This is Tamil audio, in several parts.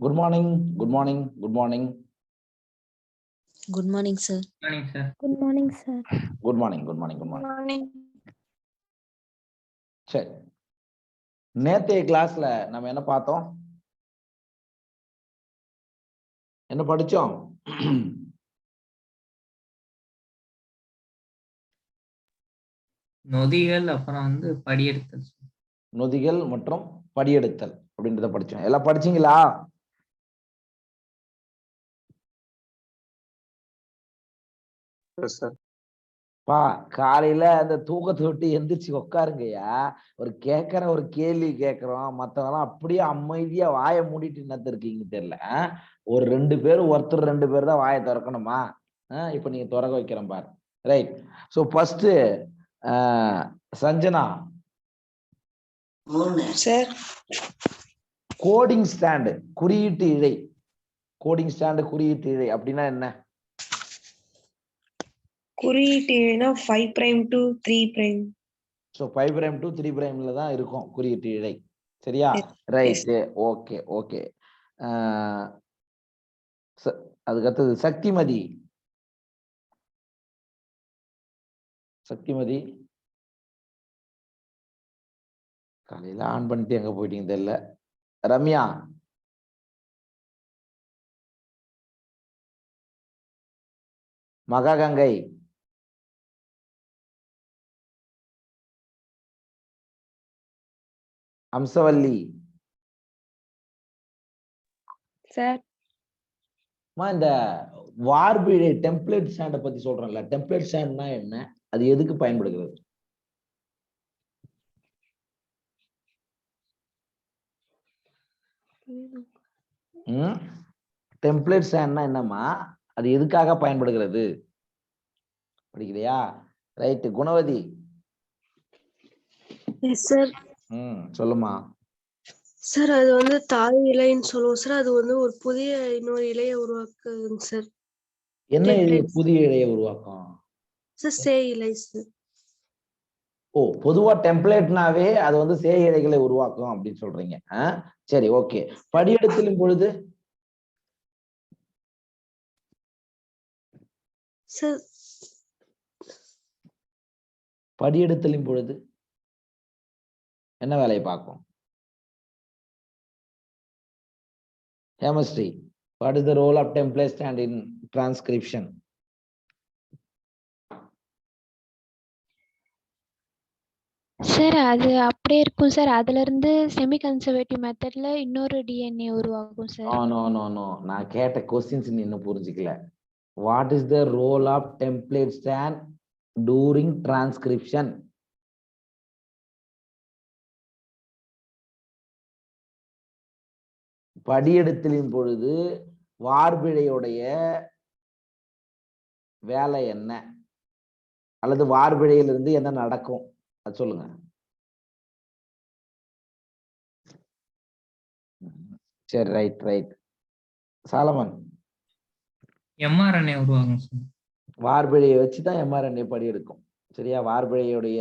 Good morning. Good morning. Good morning. Good morning, sir. Good morning, sir. Good morning, sir. Good morning. Good morning. Good morning. சரி, நேத்தைய கிளாஸ்ல நம்ம என்ன பார்த்தோம்? என்ன படிச்சோம்? நொதிகள் அப்புறம் படியெடுத்தல். நொதிகள் மற்றும் படியெடுத்தல் அப்படின்றத படிச்சோம். எல்லாம் படிச்சீங்களா? பா, காலையில அந்த தூக்கத்தை விட்டு எந்திரிச்சு உட்காருங்கய்யா. ஒரு கேள்வி கேட்கிறோம், மத்தவங்கலாம் அப்படியே அமைதியா வாயை மூடிட்டு என்னத்த இருக்கீங்க தெரியல. ஒரு 2 பேர், ஒருத்தர் 2 பேர் தான் வாயை திறக்கணுமா? இப்ப நீங்க திறக்க வைக்கிறேன் பாரு. Right. So first Sanjana sir, coding stand குறியீட்டு இழை. கோடிங் ஸ்டாண்ட் குறியீட்டு இழை அப்படின்னா என்ன? குறியீட்டு இழைனா 5 prime to 3 prime. So 5 prime to 3 primeல தான் இருக்கும் குறியீட்டு இழை. சரியா? ரைட்டு. Okay okay. அதுக்கு அடுத்தது சக்திமதி. சக்திமதி காலையில ஆன் பண்ணிட்டு எங்க போயிட்டீங்க தெரியல. ரம்யா, மகாகங்கை, அம்சவல்லி, சார், இந்த வார்பிழை டெம்ப்ளேட் ஸ்டாண்டை பத்தி சொல்றேன்ல. டெம்ப்ளேட் ஸ்டாண்ட்னா என்ன? அது எதுக்கு பயன்படுகிறது? டெம்ப்ளேட் ஸ்டாண்ட்னா என்னம்மா? அது எதுக்காக பயன்படுகிறது? படிக்கலையா? ரைட். குணவதி. சார், சொல்லுமா. சார் அது தாய் இலைன்னு சொல்லுவோம் சார். அது ஒரு புதிய இன்னொரு இலையை உருவாக்குதுங்க சார். என்ன இலை? புதிய இலையை உருவாக்கும் சார் சேய் இலை சார். ஓ, பொதுவா டெம்ப்ளேட்னாவே அது சேய் இலைகளை உருவாக்கும் அப்படின்னு சொல்றீங்க. சரி, ஓகே. படியெடுத்தலின் பொழுது சார், படியெடுத்தலின் பொழுது என்ன வேலையை பார்க்கும்? Chemistry. What is the role of template stand in transcription? Sir அது அப்படியே இருக்கும் சார். அதுல இருந்து செமி கன்சர்வேட்டிவ் மெத்தட்ல இன்னொரு டிஎன்ஏ உருவாகும் சார். நோ. நான் கேட்ட क्वेश्चंस நீ இன்னும் புரிஞ்சிக்கல. What is the role of template stand during transcription? படியெடுத்தலின் பொழுது வார்பிழையுடைய வேலை என்ன? அல்லது வார்பிழையிலிருந்து என்ன நடக்கும்? அது சொல்லுங்க. சரி, ரைட். சாலமன். mRNA உருவாகும். வார்பிழையை வச்சுதான் mRNA படி எடுக்கும். சரியா? வார்பிழையுடைய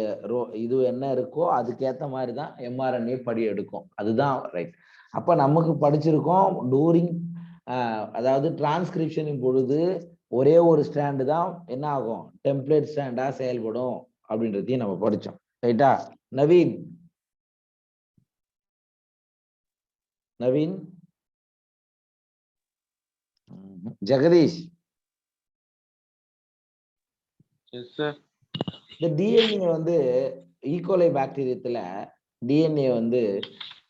இது என்ன இருக்கோ அதுக்கேத்த மாதிரிதான் mRNA படி எடுக்கும். அதுதான் ரைட். அப்ப நமக்கு படிச்சிருக்கோம் டூரிங், அதாவது டிரான்ஸ்கிரிப்ஷனின் பொழுது ஒரே ஒரு ஸ்டாண்டு தான் என்ன ஆகும்? டெம்ப்ளேட் ஸ்டாண்டா செயல்படும் அப்படின்றதையும் நம்ம படிச்சோம். ரைட்டா? நவீன். ஜெகதீஷ். இந்த டிஎன்ஏ ஈகோலை பாக்டீரியத்துல டிஎன்ஏ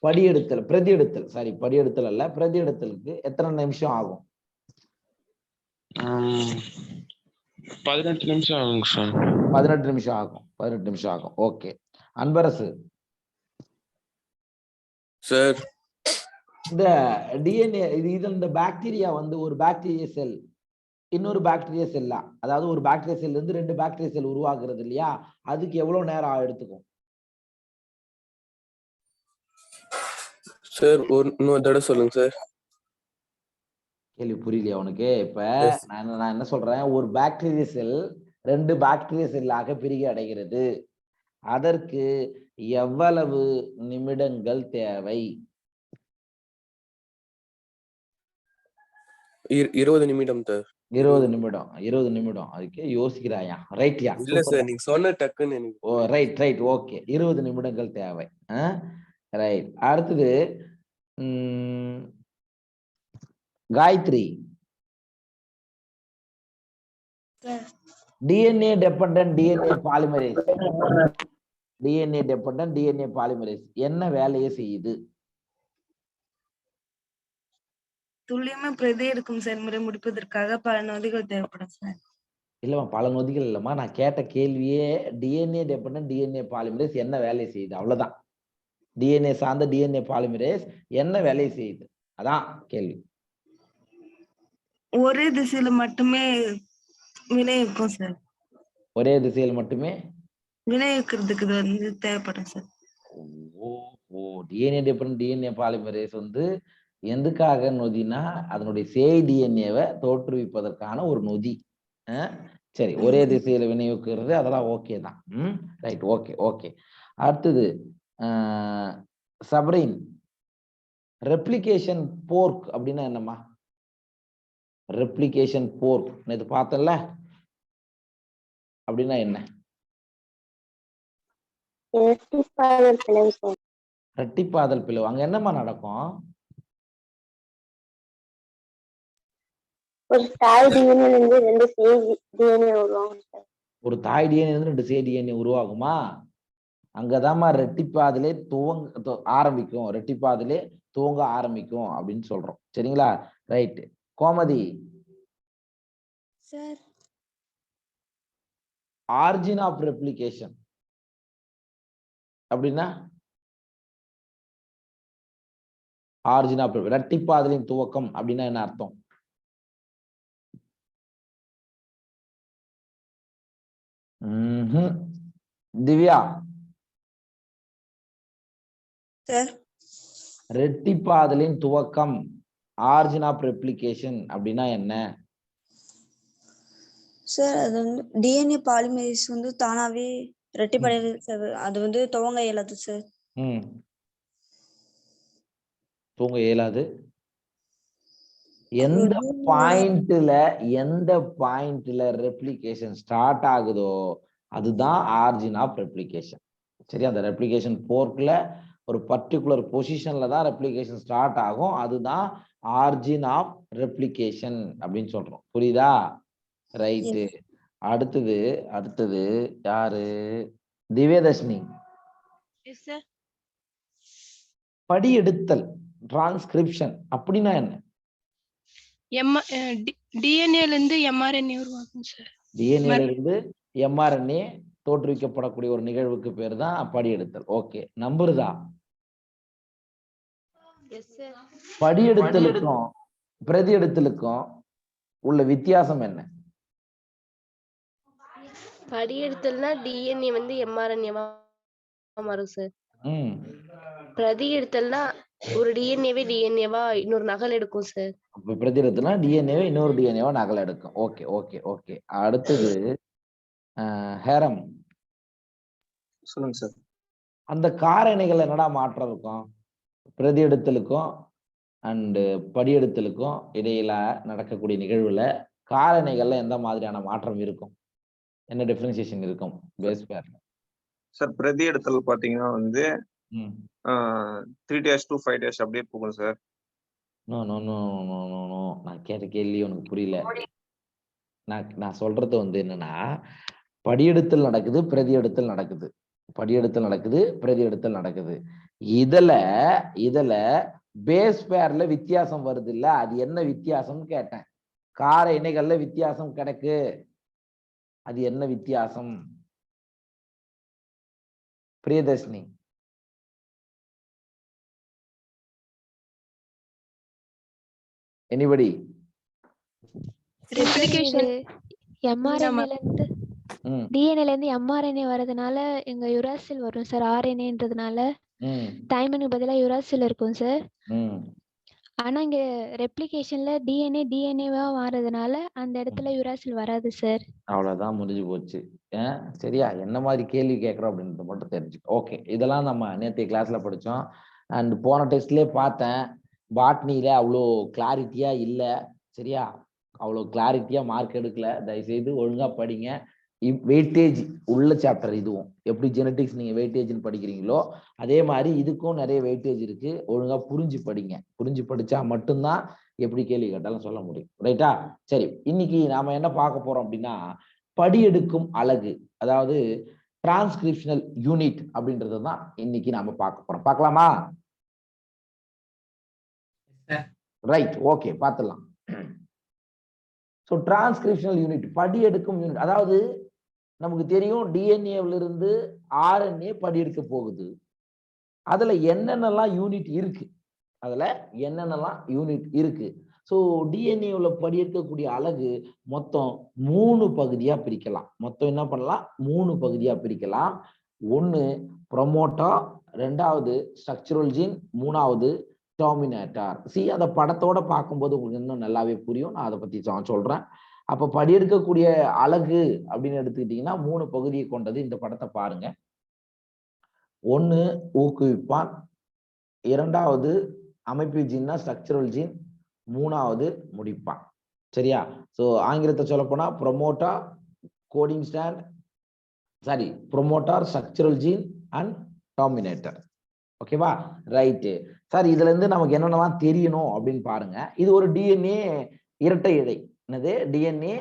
படியெடுத்தல் அல்ல, பிரதியெடுத்தலுக்கு எத்தனை நிமிஷம் ஆகும்? 18 நிமிஷம் ஆகும் சார். 18 நிமிஷம் ஆகும். ஓகே. அன்பரசு. சார், இந்த டிஎன்ஏ இந்த பாக்டீரியா ஒரு பாக்டீரியா செல் இன்னொரு பாக்டீரியா செல்லா, அதாவது ஒரு பாக்டீரியா செல் இருந்து 2 பாக்டீரியா செல் உருவாக்குறது இல்லையா? அதுக்கு எவ்வளவு நேரம் எடுத்துக்கும்? சார் இன்னொரு தடவை சொல்லுங்க சார். கேள்வி புரியலையா உனக்கு? இப்ப நான் என்ன சொல்றேன், ஒரு பாக்டீரியா செல் 2 பாக்டீரியா செல்லாக பிரிக அடைகிறது. அதற்கு எவ்வளவு நிமிடங்கள் தேவை? 20 நிமிடம் சார். 20 நிமிடம் 20 நிமிடம் அதுக்கே யோசிக்கிறாயா? ரைட்யா, இல்ல சார், நீங்க சொன்ன டக்குன்னு எனக்கு. ஓ ரைட் ரைட் ஓகே, 20 நிமிடங்கள் தேவை. ரைட். அடுத்தது Gayathri, DNA dependent DNA polymerase, DNA dependent DNA polymerase என்ன வேலையை செய்யுது? துல்லியமா பிரதி எடுக்கும் செயல்முறை முடிப்பதற்காக பல நொதிகள் தேவைப்படும் சார். இல்லம்மா, பல நொதிகள் இல்லம்மா, நான் கேட்ட கேள்வியே டிஎன்ஏ டெபெண்டன்ட் டிஎன்ஏ பாலிமரேஸ் என்ன வேலையை செய்யுது, அவ்வளவுதான். டிஎன்ஏ சார்ந்த டிஎன்ஏ பாலிமரேஸ் என்ன வேலையை செய்யுது, அதான் கேள்வி. ஒரே திசையில மட்டுமே வினையிருக்கும் சார். ஒரே திசையில் மட்டுமே வினையிருக்கிறதுக்கு இது வந்து தேவைப்படும் சார். ஓ டிஎன்ஏ டிபெண்டன்ட் டிஎன்ஏ பாலிமரேஸ் வந்து எதுக்காக நொதினா அதனுடைய சேய் டிஎன்ஏவை தோற்றுவிப்பதற்கான ஒரு நொதி. சரி, ஒரே திசையில விநியோகிக்கிறது அதெல்லாம் ஓகே தான். Right, okay okay. அடுத்தது சப்ரீன், ரெப்ளிகேஷன் போர்க் அப்படின்னா என்னம்மா? ரெப்ளிகேஷன் போர்க் நேத்து பார்த்தல, அப்படின்னா என்ன? ரெட்டிப்பாதல் பிளவு. அங்க என்னம்மா நடக்கும்? ஒரு தாய் டிஎன்ஏ இருந்து 2 சேய் டிஎன்ஏ உருவாகும் சார். ஒரு தாய் டிஎன்ஏ இருந்து 2 சேய் டிஎன்ஏ உருவாகுமா? அங்கதாம்மா ரெட்டிப்பாதலே ஆரம்பிக்கும், ரெட்டிப்பாதலே துவங்க ஆரம்பிக்கும் அப்படின்னு சொல்றோம். சரிங்களா? Right. Gomathi sir, origin of replication அப்படின்னா ஆரிஜின் ஆஃப் ரெட்டிப்பாதலின் துவக்கம் அப்படின்னா என்ன அர்த்தம்? திவ்யா சார், ரெட்டிப்பாதலின் துவக்கம் ஆரிஜின் ஆஃப் ரெப்ளிகேஷன் அப்படின்னா என்ன? சார் அது வந்து டிஎன்ஏ பாலிமரேஸ் வந்து தானாவே ரெட்டிப்படையது சார். அது வந்து துவங்க இயலாது சார். தூங்க இயலாது. எந்த பாயிண்ட்ல ரெப்ளிகேஷன் ஸ்டார்ட் ஆகுதோ அதுதான் ஆரிஜின் ஆஃப் ரெப்ளிகேஷன். சரி, அந்த ரெப்ளிகேஷன் போர்க்ல ஒரு பர்டிகுலர் பொசிஷன்ல தான் ரெப்ளிகேஷன் ஸ்டார்ட் ஆகும், அதுதான் ஆரிஜின் ஆஃப் ரெப்ளிகேஷன் அப்படின்னு சொல்றோம். புரியுதா? ரைட்டு. அடுத்தது யாரு? திவ்யதர்ஷினி, படியெடுத்தல் டிரான்ஸ்கிரிப்ஷன் அப்படின்னா என்ன? டிஎன்ஏல இருந்து எம்ஆர்என்ஏ உருவாகும் சார். டிஎன்ஏல இருந்து எம்ஆர்என்ஏ தோற்றுவிக்கப்படக்கூடிய ஒரு நிகழ்வுக்கு பேர் தான் படியெடுத்தல். ஓகே, நம்புறதா? படியெடுத்தலுக்கும் பிரதி எடுத்தலுக்கும் உள்ள வித்தியாசம் என்ன? படியெடுத்தல்னா டிஎன்ஏ வந்து எம்ஆர்என்ஏவா மாறும் சார். பிரதி எடுத்தல்னா ஒரு டிஎன்ஏவா இன்னொரு நகல் எடுக்கும் சார். பிரதி எடுத்தல்னா டிஎன்ஏவை இன்னொரு டிஎன்ஏவா நகல் எடுக்கும். Okay okay okay. அடுத்தது ஹேரம், சொல்லுங்க சார். அந்த காரணிகள் என்னடா மாற்றம் இருக்கும்? பிரதி எடுத்தலுக்கும் அண்ட் படியெடுத்தலுக்கும் இடையில நடக்கக்கூடிய நிகழ்வுல காரணிகள்ல எந்த மாதிரியான மாற்றம் இருக்கும்? என்ன டிஃபரன்சியேஷன் இருக்கும் பேஸ் பேர்ல? சார், பிரதி எடுத்தல் பாத்தீங்கன்னா வந்து 3 days to 5 days அப்படியே போகும் சார். No no no no no no, நான் கேட்ட கேள்வி உனக்கு புரியல. நான் சொல்றது வந்து என்னன்னா, படியெடுத்தல் நடக்குது, பிரதி எடுத்தல் நடக்குது, படியெடுத்தல் நடக்குது, பிரதி எடுத்தல் நடக்குது. இதுல பேஸ் பேர்ல வித்தியாசம் வருது இல்ல, அது என்ன வித்தியாசம்னு கேட்டேன். கார இணைகள்ல வித்தியாசம் கிடக்கு, அது என்ன வித்தியாசம்? பிரியதர்ஷினி, எனிபடி? எம்ஆர்என்ஏல இருந்து டிஎன்ஏல இருந்து எம்ஆர்என்ஏ வரதுனால எங்க யுராசில் வரும் சார். ஆர்என்ஏன்றதுனால தைமனுக்கு பதிலா யுராசில் இருக்கும் சார். ஆனா இங்க ரெப்ளிகேஷன்ல டிஎன்ஏவா மாறதுனால அந்த இடத்துல யுராசில் வராது சார். அவ்வளவுதான், முடிஞ்சு போச்சு. சரியா? என்ன மாதிரி கேள்வி கேட்கறோம் அப்படின்றது மட்டும் தெரிஞ்சுக்க. ஓகே, இதெல்லாம் நம்ம நேற்றைய கிளாஸ்ல படிச்சோம். அண்ட் போன டெஸ்ட்லயே பார்த்தேன், பாட்னியில அவ்வளோ கிளாரிட்டியா இல்லை. சரியா? அவ்வளவு கிளாரிட்டியா மார்க் எடுக்கல, தயவுசெய்து ஒழுங்கா படிங்க. வெயிட்டேஜ் உள்ள சாப்டர் இதுவும். எப்படி ஜெனடிக்ஸ் நீங்க வெயிட்டேஜ்னு படிக்கிறீங்களோ அதே மாதிரி இதுக்கும் நிறைய வெயிட்டேஜ் இருக்கு. ஒழுங்கா புரிஞ்சு படிங்க. புரிஞ்சு படிச்சா மட்டும்தான் எப்படி கேள்வி கேட்டாலும் சொல்ல முடியும். ரைட்டா? சரி, இன்னைக்கு நாம என்ன பார்க்க போறோம் அப்படின்னா, படியெடுக்கும் அலகு, அதாவது டிரான்ஸ்கிரிப்ஷனல் யூனிட் அப்படின்றது தான் இன்னைக்கு நாம பார்க்க போறோம். பார்க்கலாமா? ரைட், ஓகே, பார்த்துடலாம். ஸோ டிரான்ஸ்கிரிப்ஷனல் யூனிட், படியெடுக்கும் யூனிட், அதாவது நமக்கு தெரியும் டிஎன்ஏல இருந்து ஆர்என்ஏ படியெடுக்க போகுது. அதுல என்னென்னலாம் யூனிட் இருக்கு, ஸோ டிஎன்ஏல படியெடுக்கக்கூடிய அலகு மொத்தம் 3 பகுதியா பிரிக்கலாம். மொத்தம் என்ன பண்ணலாம்? 3 பகுதியா பிரிக்கலாம். ஒன்னு ப்ரொமோட்டர், ரெண்டாவது ஸ்ட்ரக்சரல் ஜீன், மூணாவது டெர்மினேட்டர். அந்த படத்தோட பார்க்கும்போது உங்களுக்கு இன்னும் நல்லாவே புரியும். நான் அதை பத்தி சொல்றேன். அப்ப படியெடுக்கக்கூடிய அலகு அப்படின்னு எடுத்துக்கிட்டீங்கன்னா 3 பகுதியை கொண்டது. இந்த படத்தை பாருங்க. ஒன்னு ஊக்குவிப்பான், இரண்டாவது அமைப்பு ஜீன்னா ஸ்ட்ரக்சரல் ஜீன், மூணாவது முடிப்பான். சரியா? சோ ஆங்கிலத்தை சொல்ல போனா promoter, coding strand, promoter, structural gene and terminator. ஓகேவா? Right sir. இதுல இருந்து நமக்கு என்னென்னலாம் தெரியணும் அப்படின்னு பாருங்க. இது ஒரு டிஎன்ஏ இரட்டை இழை. என்னது? டிஎன்ஏ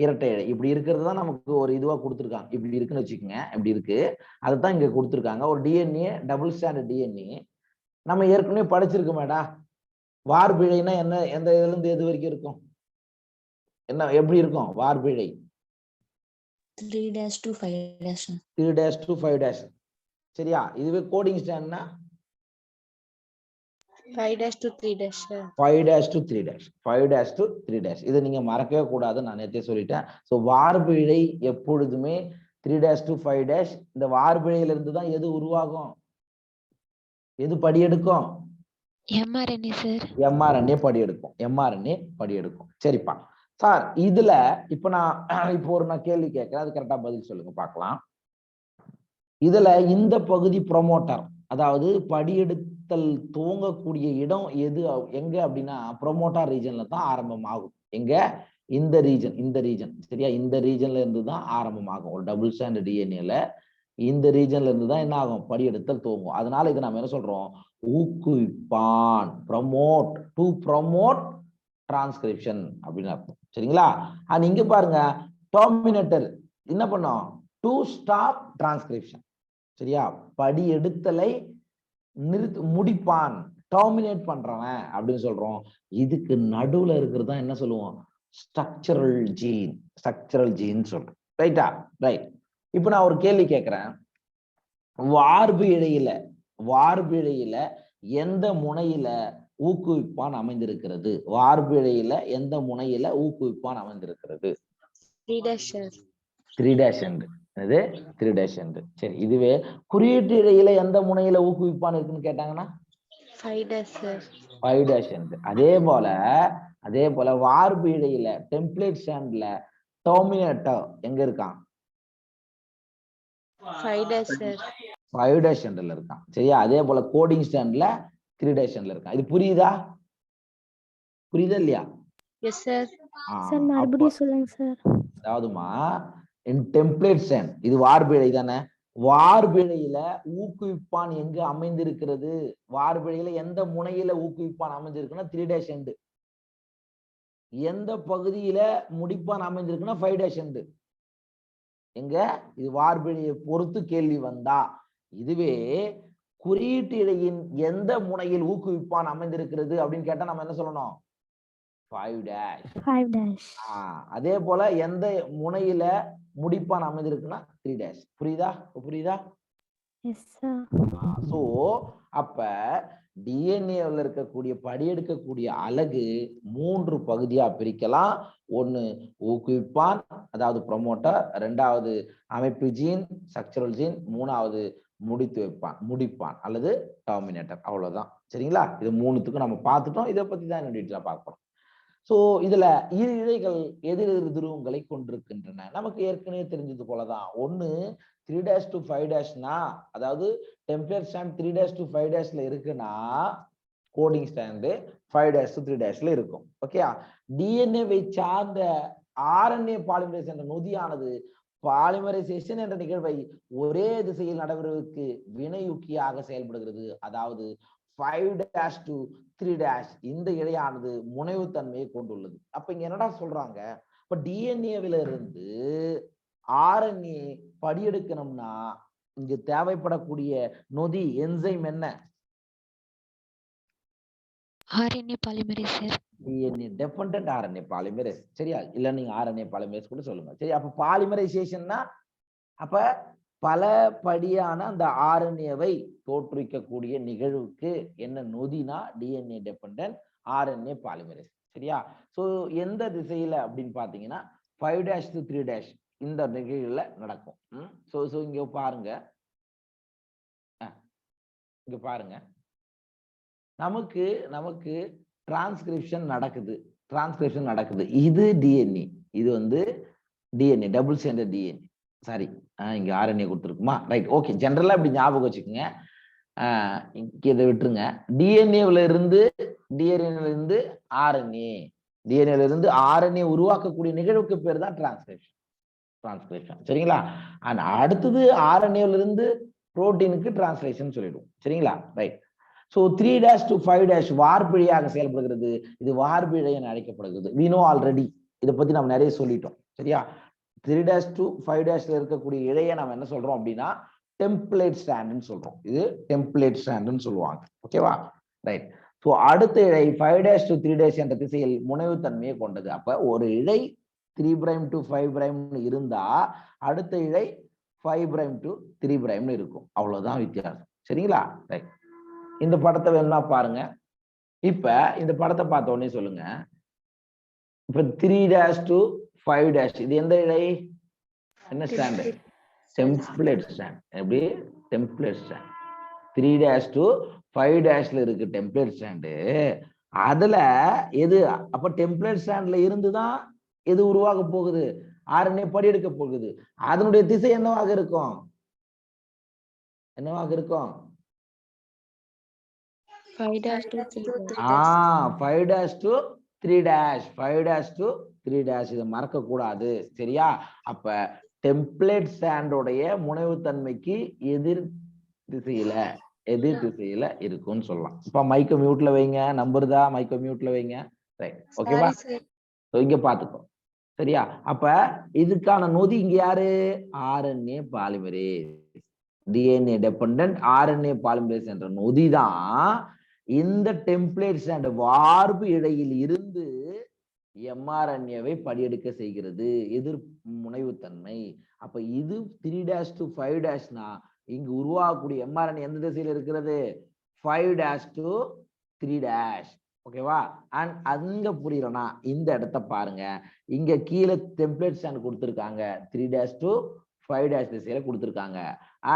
இரட்டை இழை. இப்படி இருக்கிறது தான் நமக்கு ஒரு இதுவா கொடுத்துருக்காங்க. இப்படி இருக்குன்னு வச்சுக்கோங்க, இப்படி இருக்கு, அதுதான் இங்க கொடுத்துருக்காங்க. ஒரு டிஎன்ஏ டபுள் ஸ்டாண்டர்ட் டிஎன்ஏ. நம்ம ஏற்கனவே படிச்சிருக்கோமேடா, வார்பிழைனா என்ன, எந்த இதுல இருந்து எது வரைக்கும் இருக்கும், என்ன எப்படி இருக்கும் வார்பிழை? 3' to 5'. 3' to 5'. சரியா? இதுவே கோடிங் ஸ்டாண்ட்னா 5' to 3'. 5' to 3'. 5' to 3'. இதை நீங்க மறக்கவே கூடாது, நான் நேற்றே சொல்லிட்டேன். ஸோ வார்பிழை எப்பொழுதுமே 3' to 5'. இந்த வார்பிழையில இருந்து தான் எது உருவாகும், எது படியெடுக்கும்? MRNA sir. எம்ஆர்என்ஏ படியெடுக்கும். எம்ஆர்என்ஏ படியெடுக்கும். சரிப்பா சார். இதுல இப்ப நான் ஒரு கேள்வி கேட்கிறேன், அது கரெக்டா பதில் சொல்லுங்க பார்க்கலாம். இதுல இந்த பகுதி ப்ரொமோட்டர், அதாவது படியெடுத்தல் துவங்கக்கூடிய இடம் எது, எங்க அப்படின்னா ப்ரொமோட்டர் ரீஜன்ல தான் ஆரம்பமாகும். எங்க? இந்த ரீஜன். சரியா? இந்த ரீஜன்ல இருந்து தான் ஆரம்பமாகும். ஒரு டபுள் ஸ்டாண்ட் டிஎன்ஏல இந்த ரீஜன்ல இருந்து தான் என்ன ஆகும், படியெடுத்தல் துவங்கும். அதனால இதை நம்ம என்ன சொல்றோம்? ஊக்குவிப்பான். ப்ரமோட், டு ப்ரமோட் டிரான்ஸ்கிரிப்ஷன் அப்படின்னு அர்த்தம். சரிங்களா? இங்க பாருங்க, டெர்மினேட்டர் என்ன பண்ணும்? To stop transcription. சரியா? படியெடுத்தலை முடிப்பான், டெர்மினேட் பண்றவன் அப்படின்னு சொல்றோம். இதுக்கு நடுவுல இருக்கிறது தான் என்ன சொல்லுவோம்? ஸ்ட்ரக்சரல் ஜீன் சொல்றோம். ரைட்டா? ரைட். இப்ப நான் ஒரு கேள்வி கேட்கிறேன். வார்பு இழையில எந்த முனையில ஊக்குவிப்பான் அமைந்திருக்கிறது? வார்பு இழையில எந்த முனையில ஊக்குவிப்பான் அமைந்திருக்கிறது? 3'. இது 3'. சரி, இதுவே குறியீட்டு இழையில எந்த முனையில ஊக்குவிப்பான் இருக்குன்னு கேட்டாங்கன்னா 5'. அதே போல வார்பு இழையில டெம்ப்ளேட் ஸ்டாண்ட்ல டெர்மினேட்டர் எங்க இருக்கான்? 5'ல இருக்கான். சரியா? அதே போல கோடிங் ஸ்டாண்ட்ல 3'ல இருக்கான். இது புரியுதா இல்லையா? Yes sir. சார் மறுபடியும் சொல்லுங்க சார். அதாவதுமா, டெம்ப்ளேட் ஸ்டாண்ட் இது வார்பிழை தானே. வார்பிழையில ஊக்குவிப்பான் எங்க அமைந்திருக்கிறது? வார்பிழையில எந்த முனையில ஊக்குவிப்பான் அமைஞ்சிருக்குன்னா 3'. எந்த பகுதியில முடிப்பான் அமைஞ்சிருக்குன்னா 5'. எங்க? இது வார்பிழையை பொறுத்து கேள்வி வந்தா. இதுவே குறியீட்டு இழையின் எந்த முனையில் ஊக்குவிப்பான் அமைந்திருக்கிறது அப்படின்னு கேட்டா நம்ம என்ன சொல்லணும்? 5'. அதே போல எந்த முனையில முடிப்பான் அமைந்திருக்குன்னா 3'. புரியுதா? சோ அப்ப டிஎன்ஏல இருக்கக்கூடிய படியெடுக்கக்கூடிய அலகு 3 பகுதியா பிரிக்கலாம். ஒன்னு ஊக்குவிப்பான், அதாவது ப்ரொமோட்டர், ரெண்டாவது அமைப்பு ஜீன் ஸ்ட்ரக்சரல் ஜீன், மூணாவது முடிப்பான் அல்லது டெர்மினேட்டர். அவ்வளவுதான். சரிங்களா? இது 3த்துக்கும் நம்ம பார்த்துட்டோம். இதை பத்தி தான் டீட்டெயிலா பார்க்கணும். சோ இதுல இரு இழைகள் எதிரெதிர் துருவங்களை கொண்டிருக்கின்றன. நமக்கு ஏற்கனவே தெரிஞ்சது போலதான். ஒன்னு 3' to 5', அதாவது டெம்ப்ளேட் ஸ்டாண்ட் 3' to 5'ல இருக்குன்னா கோடிங் ஸ்டாண்டு 5' to 3' இருக்கும். ஓகே, டிஎன்ஏவை சார்ந்த ஆர்என்ஏ பாலிமரேஸ் என்ற நொதியானது பாலிமரைசேஷன் என்ற நிகழ்வை ஒரே திசையில் நடைபெறுவதற்கு வினையூக்கியாக செயல்படுகிறது. அதாவது 5' to 3' இந்த இழையானது முனைவுத்தன்மையை கொண்டுள்ளது. அப்ப இங்க என்னடா சொல்றாங்க, இப்ப டிஎன்ஏவில இருந்து ஆர்என்ஏ படியெடுக்கணும்னா இங்கு தேவைப்படக்கூடிய நொதி என்சைம் என்ன? RNA polymerase sir. DNA dependent RNA polymerase. சரியா? இல்ல நீங்க ஆர்என்ஏ பாலிமரேஸ் கூட சொல்லுங்க. சரி, அப்ப பாலிமரைசேஷன்னா அப்ப பல படியான அந்த ஆர்என்ஏவை தோற்றுவிக்கக்கூடிய நிகழ்வுக்கு என்ன நொதினா டிஎன்ஏ டெபெண்டன்ட் ஆர்என்ஏ பாலிமரேஸ். சரியா? சோ எந்த திசையில அப்படின்னு பாத்தீங்கன்னா 5' to 3' இந்த நிகழ்வுல நடக்கும். சோ இங்க பாருங்க, இங்க பாருங்க, நமக்கு டிரான்ஸ்கிரிப்ஷன் நடக்குது. இது டிஎன்ஏ, இது வந்து DNA double stranded DNA. Sorry, இங்க ஆர்என்ஏ கொடுத்துருக்குமா? Right, okay. ஜென்ரலா இப்படி ஞாபகம் வச்சுக்கோங்க. இதை விட்டுருங்க. டிஎன்ஏல இருந்து ஆர்என்ஏ உருவாக்கக்கூடிய நிகழ்வுக்கு பேர் தான் டிரான்ஸ்கிரிப்ஷன். சரிங்களா? அண்ட் அடுத்தது ஆர்என்ஏல இருந்து புரோட்டீனுக்கு டிரான்ஸ்லேஷன் சொல்லிடுவோம். சரிங்களா? ரைட். ஸோ 3' to 5' வார்பிழையாக செயல்படுகிறது. இது வார்பிழை என அழைக்கப்படுகிறது. we know ஆல்ரெடி, இதை பத்தி நம்ம நிறைய சொல்லிட்டோம். சரியா? 3' to 5' இருக்கக்கூடிய இழையை நம்ம என்ன சொல்றோம் அப்படின்னா டெம்ப்ளேட் ஸ்டாண்டுன்னு சொல்றோம். இது டெம்ப்ளேட் ஸ்டாண்டுன்னு சொல்லுவாங்க. ஓகேவா? ரைட். ஸோ அடுத்த இழை 5' to 3' என்ற திசையில் முனைவுத்தன்மையை கொண்டது. அப்ப ஒரு இழை 3' to 5' இருந்தா அடுத்த இழை 5' to 3' இருக்கும். அவ்வளவுதான் வித்தியாசம். சரிங்களா? ரைட். இந்த படத்தை வேணும்னா பாருங்க. இப்ப இந்த படத்தை பார்த்த உடனே சொல்லுங்க, இப்ப 3' to 5' இது எந்த இழை? என்ன ஸ்டாண்டு? Template strand. எப்படி? Template strand. 3' to 5' இருக்கு டெம்ப்ளேட் ஸ்டாண்டு. அதுல எது? அப்ப டெம்ப்ளேட் ஸ்டாண்ட்ல இருந்துதான் எது உருவாக போகுது? ஆர்என்ஏ படியெடுக்க போகுது. அதனுடைய திசை என்னவாக இருக்கும்? 5' to 3'. 5' to 3'. 5' to 3'. இதை மறக்க கூடாது. சரியா? அப்ப டெம்ப்ளேட் ஸ்டாண்டோடைய முனைவுத்தன்மைக்கு எதிர் திசையில இருக்கும்னு சொல்லலாம். இப்ப மைக்க மியூட்ல வைங்க. நம்பருதா? மைக்க மியூட்ல வைங்க. ரைட், ஓகேவா? இங்க பாத்துக்கோ. சரியா? அப்ப இதுக்கான நொதி இங்க யாரு? RNA polymerase. DNA dependent RNA polymerase என்ற நொதி தான் இந்த டெம்ப்ளேட் ஸ்டாண்ட் வார்பு இழையில் இருந்து எம்ஆர்என்ஏவை படியெடுக்க செய்கிறது. எதிர் முனைவுத்தன்மை. அப்ப இது 3' to 5'னா இங்கு உருவாகக்கூடிய எம்ஆர்என்ஏ எந்த திசையில இருக்கிறது? 5' to 3'. ஓகேவா? அண்ட் அங்க புரியலனா இந்த இடத்த பாருங்க. இங்க கீழே டெம்ப்ளேட் ஸ்டாண்ட் கொடுத்திருக்காங்க. 3' to 5' திசையில கொடுத்திருக்காங்க.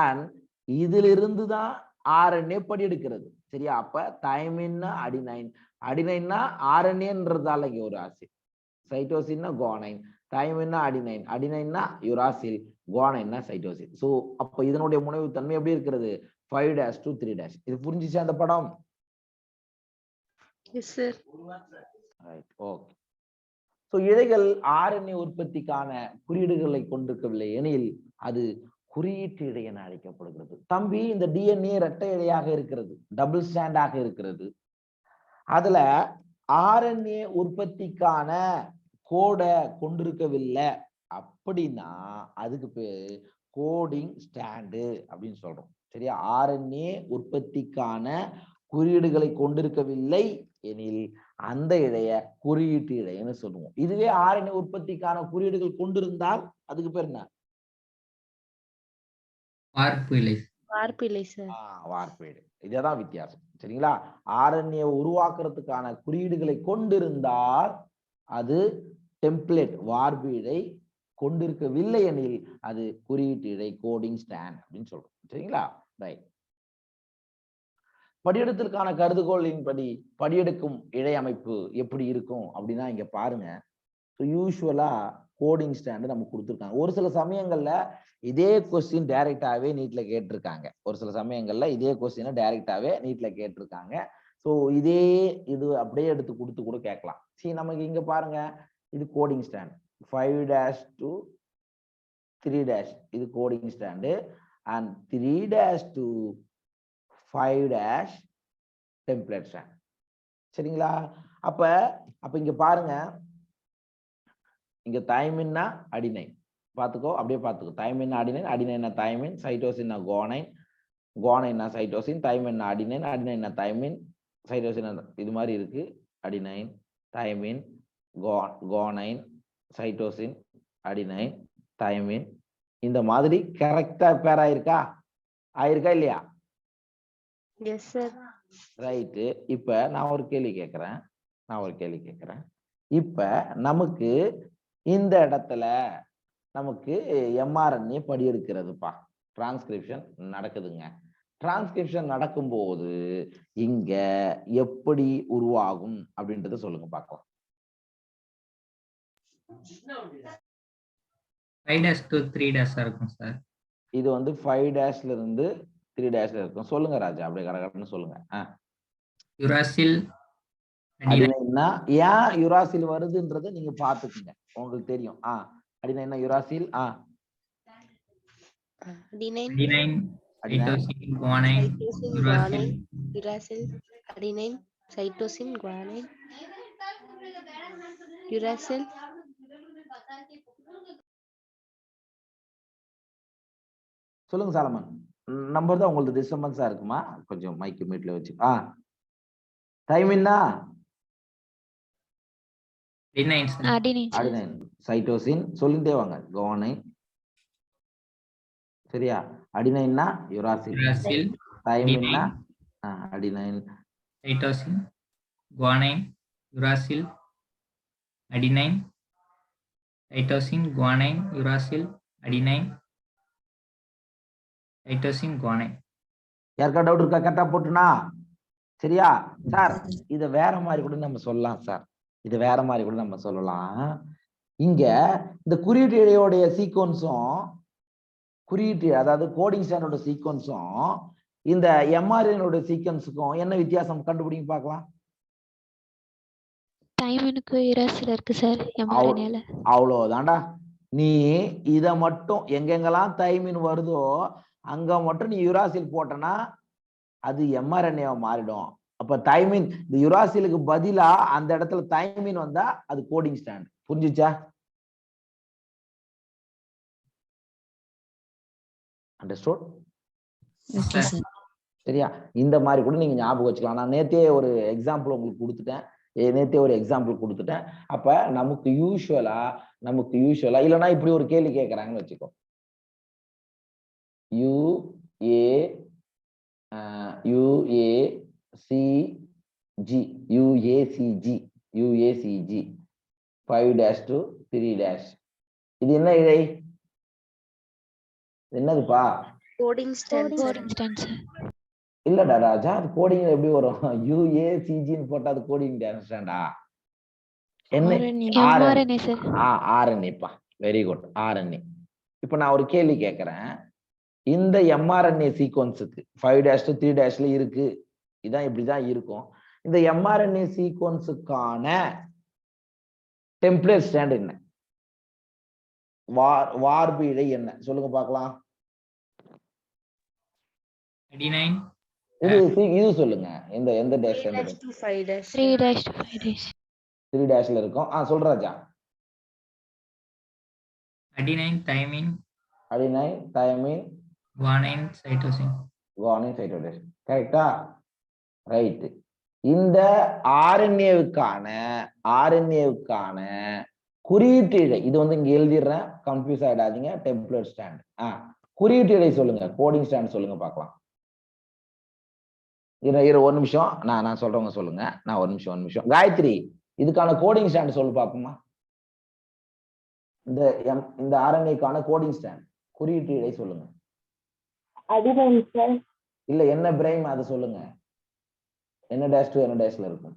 அண்ட் இதுல இருந்து தான் ஆர்என்ஏ படியெடுக்கிறது. சரியா? அப்ப தைமின்னா அடினைன், அடினைன்னா ஆர்என்ஏன்றதால இங்க ஒரு ஆசிட், சைட்டோசின்னா குவானைன், தைமின்னா அடினைன், அடினைன்னா யுராசில், குவானைன்னா சைட்டோசின். சோ அப்ப இதனுடைய முனைவு தன்மை எப்படி இருக்கிறது? 5' to 3'. இது புரிஞ்சுச்சா அந்த படம்? Yes sir. Right, okay. So இழைகள் ஆர்என்ஏ உற்பத்திக்கான குறியீடுகளை கொண்டிருக்கவில்லை எனில் அது குறியீட்டு இழை என அழைக்கப்படுகிறது. தம்பி, இந்த டிஎன்ஏ இரட்டை இழையாக இருக்கிறது, டபுள் ஸ்டாண்டாக இருக்கிறது. அதுல ஆர்என்ஏ உற்பத்திக்கான கோடை கொண்டிருக்கவில்லை அப்படின்னா அதுக்கு பேர் கோடிங் ஸ்டாண்டு அப்படின்னு சொல்றோம். சரியா? ஆர்என்ஏ உற்பத்திக்கான குறியீடுகளை கொண்டிருக்கவில்லை எனில் அந்த இழைய குறியீட்டு இழைன்னு சொல்லுவோம். இதுவே ஆர்என்ஏ உற்பத்திக்கான குறியீடுகள் கொண்டிருந்தால் அதுக்கு பேர் என்ன? வார்ப்பு இழை. வார்ப்பு இழை. இதுதான் வித்தியாசம். சரிங்களா? ஆர்என்ஏ உருவாக்குறதுக்கான குறியீடுகளை கொண்டிருந்தால் அது டெம்ப்ளேட் வார்ப்பு இழை, கொண்டிருக்கவில்லை எனில் அது குறியீட்டு இழை, கோடிங் ஸ்டாண்ட் அப்படின்னு சொல்றோம். சரிங்களா? ரைட். படியெடுத்தலுக்கான கருதுகோளின்படி படியெடுக்கும் இழை அமைப்பு எப்படி இருக்கும் அப்படின்னா இங்க பாருங்க. யூஸ்வலா கோடிங் ஸ்டாண்டு நமக்கு கொடுத்துருக்காங்க. ஒரு சில சமயங்கள்ல இதே கொஸ்டின் டைரக்டாவே நீட்ல கேட்டிருக்காங்க. ஒரு சில சமயங்கள்ல இதே கொஸ்டினை டைரக்டாவே நீட்ல கேட்டிருக்காங்க. ஸோ இதே இது அப்படியே எடுத்து கொடுத்து கூட கேட்கலாம். சரி, நமக்கு இங்க பாருங்க, இது கோடிங் ஸ்டாண்ட் 5' to 3' இது coding stand and 3' to 5' template stand. சரிங்களா? அப்ப இங்க பாருங்க, இங்க தைமின்னா அடினைன் பார்த்துக்கோ, அப்படியே பார்த்துக்கோ. தைமின்னா அடினைன், அடினைன்னா தைமின், சைட்டோசின்னா குவானைன், குவானைன்னா சைட்டோசின், தைமின்னா அடினைன், அடினைன்னா தைமின், சைட்டோசின் இது மாதிரி இருக்கு. Adenine, thymine, guanine, cytosine, adenine, thymine, இந்த மாதிரி கரெக்டா பேர் ஆயிருக்கா இல்லையா? Yes sir. ரைட்டு. இப்ப நான் ஒரு கேள்வி கேட்கிறேன். இப்ப நமக்கு இந்த இடத்துல நமக்கு mRNA படி இருக்கிறதுப்பா, டிரான்ஸ்கிரிப்ஷன் நடக்குதுங்க. டிரான்ஸ்கிரிப்ஷன் நடக்கும்போது இங்க எப்படி உருவாகும் அப்படின்றத சொல்லுங்க பார்க்கலாம். 5' to 3' இருக்கும் சார். இது வந்து 5' இருந்து 3' இருக்கும். சொல்லுங்க ராஜா, அப்படியே கடகடன்னு சொல்லுங்க. யுராசில் அடினைன்னா ஏன் யுராசில் வருதுன்றதை நீங்க பாத்துக்கங்க, உங்களுக்கு தெரியும். அடினைன்னா uracil, adenine, cytosine, guanine, uracil, adenine, cytosine, guanine, uracil. சொல்லுங்க சாலமன். நம்பர் தான் உங்களுக்கு டிஸ்டர்பன்ஸா இருக்குமா? கொஞ்சம் மைக்கு மீட்ல வச்சு. தைமின்னா அடினைன், சைட்டோசின் சொல்லிட்டே வாங்க, குவானைன். சரியா? அடினைன்னா யுராசில், தைமின்னா adenine, cytosine, guanine, uracil, adenine, cytosine, guanine, uracil, adenine, cytosine, guanine. யாருக்கா டவுட் இருக்கா? கரெக்டா போட்டுனா சரியா? சார் இத வேற மாதிரி கூட நம்ம சொல்லலாம் சார், இது வேற மாதிரி கூட நம்ம சொல்லலாம். இங்க இந்த குறியீட்டு இழையோடைய சீக்வன்ஸும், குறியீட்டு அதாவது கோடிங் ஸ்டாண்டோட சீக்வன்ஸும் இந்த mRNA சீக்வன்ஸுக்கும் என்ன வித்தியாசம் கண்டுபிடிங்க பார்க்கலாம். தைமினுக்கு யுராசில் இருக்கு சார் mRNAல. அவ்வளவுதான்டா. நீ இத மட்டும் எங்கெங்கெல்லாம் தைமின் வருதோ அங்க மட்டும் நீ யுராசில் போட்டனா அது mRNA மாறிடும். அப்ப தைமின், இந்த யுராசிலுக்கு பதிலா அந்த இடத்துல தைமின் வந்தா அது கோடிங் ஸ்டாண்ட். புரிஞ்சுச்சா? அண்டர்ஸ்டுட்? சரியா? இந்த மாதிரி கூட நீங்க ஞாபகம் வச்சுக்கலாம். நான் நேத்தே ஒரு எக்ஸாம்பிள் உங்களுக்கு கொடுத்துட்டேன். அப்ப நமக்கு யூஸ்வலா இல்லைன்னா இப்படி ஒரு கேள்வி கேட்கறாங்கன்னு வச்சுக்கோ. UACG 5' to 3'. இது என்ன இழை? என்னதுப்பா? Coding strand. இல்லடா ராஜா, அது கோடிங் எப்படி வரும்? UACGன்னு போட்டா அது கோடிங் ஸ்டாண்டா? என்ன? RNA. Very good, RNA. இப்ப நான் ஒரு கேள்வி கேட்கிறேன். இந்த mRNA சீக்வன்ஸுக்கு 5' to 3' இருக்கு, இதான் இப்படிதான் இருக்கும். இந்த mRNA சீக்வன்ஸுக்கான டெம்ப்ளேட் ஸ்டாண்ட் என்ன? வார்ப்பு இழை என்ன? சொல்லுங்க பார்க்கலாம். இது சொல்லுங்க. எந்த டேஷ்? 3' இருக்கும். சொல்றாஜா. Adenine, thymine, guanine, cytosine. கரெக்டா? ரைட். இந்த ஆர்என்ஏவுக்கான குறியீட்டு இழை, இது வந்து இங்க எழுதிடுறேன், கன்ஃபியூஸ் ஆயிடாதீங்க. Template strand. குறியீட்டு இழை சொல்லுங்க, கோடிங் ஸ்டாண்ட் சொல்லுங்க பார்க்கலாம். ஒரு நிமிஷம், நான் சொல்றவங்க சொல்லுங்க. நான் ஒரு நிமிஷம். காயத்ரி, இதுக்கான கோடிங் ஸ்டாண்ட் சொல்லு பாப்போமா. இந்த ஆர்என்ஏக்கான கோடிங் ஸ்டாண்ட், குறியீட்டு இழை சொல்லுங்க. இல்ல என்ன பிரைம், அது சொல்லுங்க. என்ன டேஷ் டு என்ன டேஷ்ல இருக்கும்?